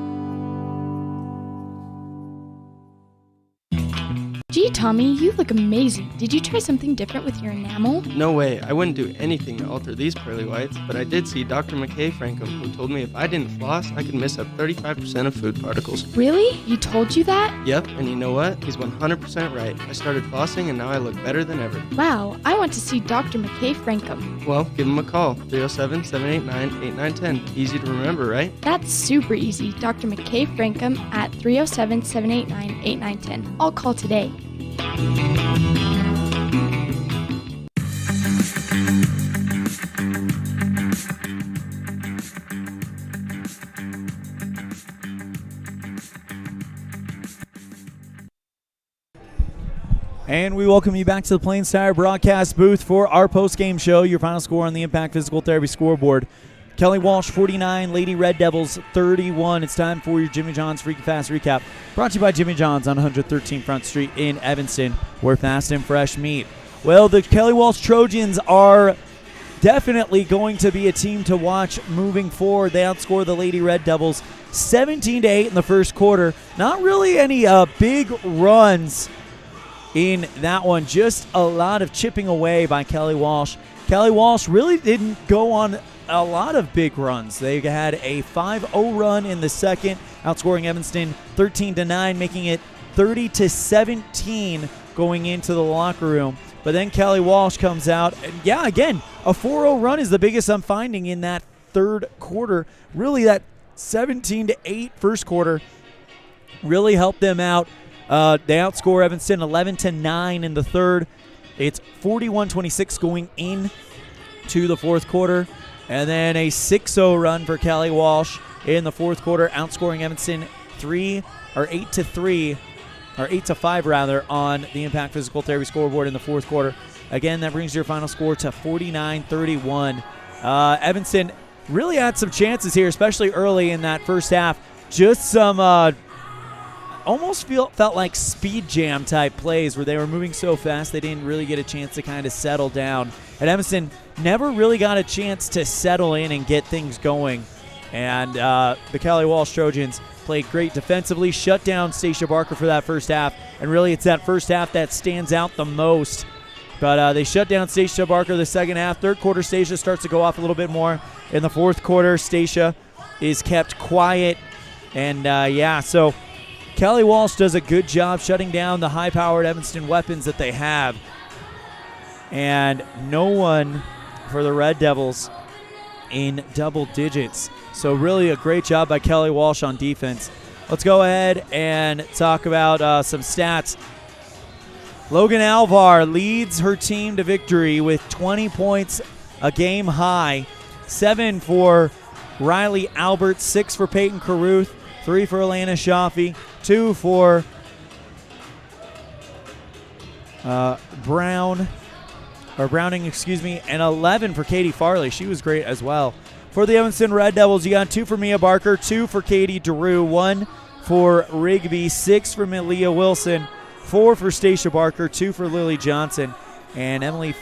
Gee, Tommy, you look amazing. Did you try something different with your enamel? No way. I wouldn't do anything to alter these pearly whites, but I did see Dr. McKay Frankham, who told me if I didn't floss, I could miss up 35% of food particles. Really? You told you that? Yep, and you know what? He's 100% right. I started flossing, and now I look better than ever. Wow, I want to see Dr. McKay Frankham. Well, give him a call. 307-789-8910. Easy to remember, right? That's super easy. Dr. McKay Frankham at 307-789-8910. I'll call today. And we welcome you back to the Plains Tire broadcast booth for our post-game show. Your final score on the Impact Physical Therapy scoreboard. Kelly Walsh, 49, Lady Red Devils, 31. It's time for your Jimmy John's Freaky Fast Recap. Brought to you by Jimmy John's on 113 Front Street in Evanston, where fast and fresh meat. Well, the Kelly Walsh Trojans are definitely going to be a team to watch moving forward. They outscore the Lady Red Devils 17-8 in the first quarter. Not really any big runs in that one. Just a lot of chipping away by Kelly Walsh. Kelly Walsh really didn't go on a lot of big runs. They had a 5-0 run in the second, outscoring Evanston 13-9, making it 30-17 going into the locker room. But then Kelly Walsh comes out, and yeah, again, a 4-0 run is the biggest I'm finding in that third quarter. Really, that 17-8 first quarter really helped them out. They outscore Evanston 11-9 in the third. It's 41-26 going in to the fourth quarter. And then a 6-0 run for Kelly Walsh in the fourth quarter, outscoring Evanston 8-5 rather, on the Impact Physical Therapy scoreboard in the fourth quarter. Again, that brings your final score to 49-31. Evanston really had some chances here, especially early in that first half. Just some almost felt like speed jam type plays where they were moving so fast they didn't really get a chance to kind of settle down. And Evanston never really got a chance to settle in and get things going And the Kelly Walsh Trojans played great defensively, shut down Stacia Barker for that first half. And really, it's that first half that stands out the most. But they shut down Stacia Barker the second half. Third quarter, Stacia starts to go off a little bit more. In the fourth quarter, Stacia is kept quiet. And, so Kelly Walsh does a good job shutting down the high-powered Evanston weapons that they have. And no one for the Red Devils in double digits. So really a great job by Kelly Walsh on defense. Let's go ahead and talk about some stats. Logan Alvar leads her team to victory with 20 points, a game high. 7 for Riley Albert, 6 for Peyton Carruth, 3 for Alana Shafi, 2 for Browning, and 11 for Katie Farley. She was great as well. For the Evanston Red Devils, you got 2 for Mia Barker, 2 for Katie DeRue, 1 for Rigby, 6 for Malia Wilson, 4 for Stacia Barker, 2 for Lily Johnson, and Emily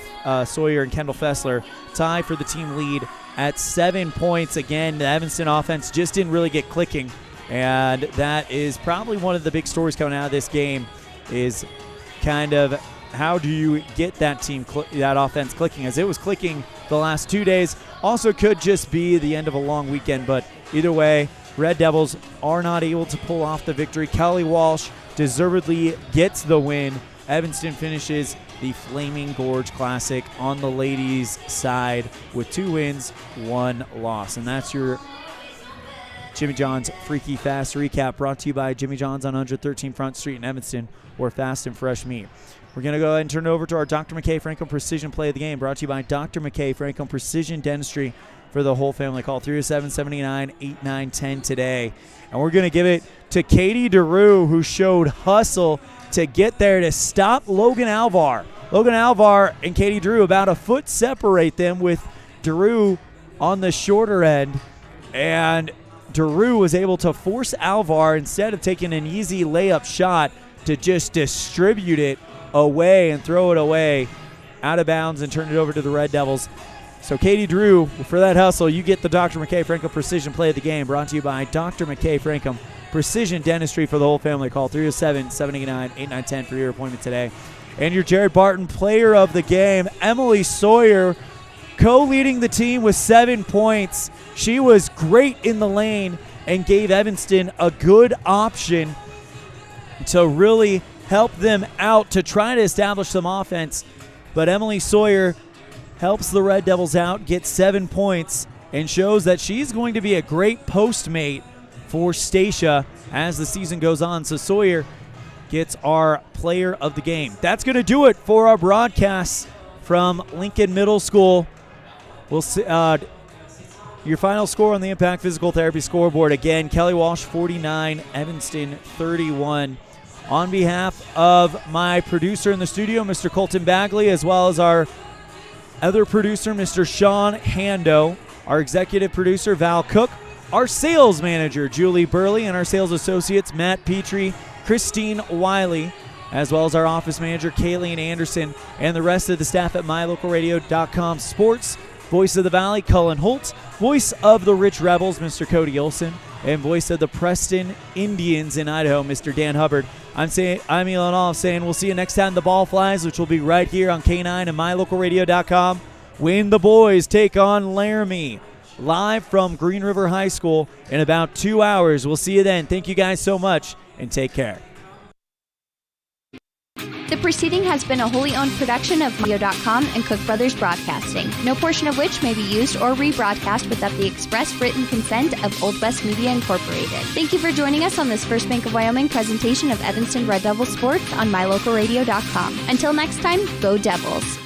Sawyer and Kendall Fessler tie for the team lead at 7 points. Again, the Evanston offense just didn't really get clicking, and that is probably one of the big stories coming out of this game is kind of how do you get that team, that offense clicking, as it was clicking the last 2 days. Also could just be the end of a long weekend, but either way, Red Devils are not able to pull off the victory. Kelly Walsh deservedly gets the win. Evanston finishes the Flaming Gorge Classic on the ladies' side with 2 wins, 1 loss. And that's your Jimmy John's Freaky Fast Recap, brought to you by Jimmy John's on 113 Front Street in Evanston, where fast and fresh meat. We're going to go ahead and turn it over to our Dr. McKay Franklin Precision Play of the Game, brought to you by Dr. McKay Franklin Precision Dentistry for the whole family. Call 307-789-8910 today. And we're going to give it to Katie DeRue, who showed hustle to get there to stop Logan Alvar. Logan Alvar and Katie DeRue, about a foot separate them, with DeRue on the shorter end. And DeRue was able to force Alvar, instead of taking an easy layup shot, to just distribute it away and throw it away out of bounds and turn it over to the Red Devils. So Katie DeRue, for that hustle, you get the Dr. McKay Franklin Precision Play of the Game, brought to you by Dr. McKay Franklin Precision Dentistry for the whole family. Call 307-789-8910 for your appointment today. And your Jared Barton Player of the Game, Emily Sawyer, co-leading the team with 7 points. She was great in the lane and gave Evanston a good option to really help them out to try to establish some offense. But Emily Sawyer helps the Red Devils out, gets 7 points, and shows that she's going to be a great postmate for Stacia as the season goes on. So Sawyer gets our Player of the Game. That's going to do it for our broadcast from Lincoln Middle School. We'll see your final score on the Impact Physical Therapy scoreboard. Again, Kelly Walsh 49, Evanston 31. On behalf of my producer in the studio, Mr. Colton Bagley, as well as our other producer, Mr. Sean Hando, our executive producer, Val Cook, our sales manager, Julie Burley, and our sales associates, Matt Petrie, Christine Wiley, as well as our office manager, Kayleen Anderson, and the rest of the staff at MyLocalRadio.com Sports, Voice of the Valley, Cullen Holt, Voice of the Rich Rebels, Mr. Cody Olson, and Voice of the Preston Indians in Idaho, Mr. Dan Hubbard. I'm Elan Oliff saying we'll see you next time the ball flies, which will be right here on K9 and MyLocalRadio.com, when the boys take on Laramie, live from Green River High School in about 2 hours. We'll see you then. Thank you guys so much, and take care. The proceeding has been a wholly owned production of Mayo.com and Cook Brothers Broadcasting, no portion of which may be used or rebroadcast without the express written consent of Old West Media Incorporated. Thank you for joining us on this First Bank of Wyoming presentation of Evanston Red Devil Sports on MyLocalRadio.com. Until next time, go Devils!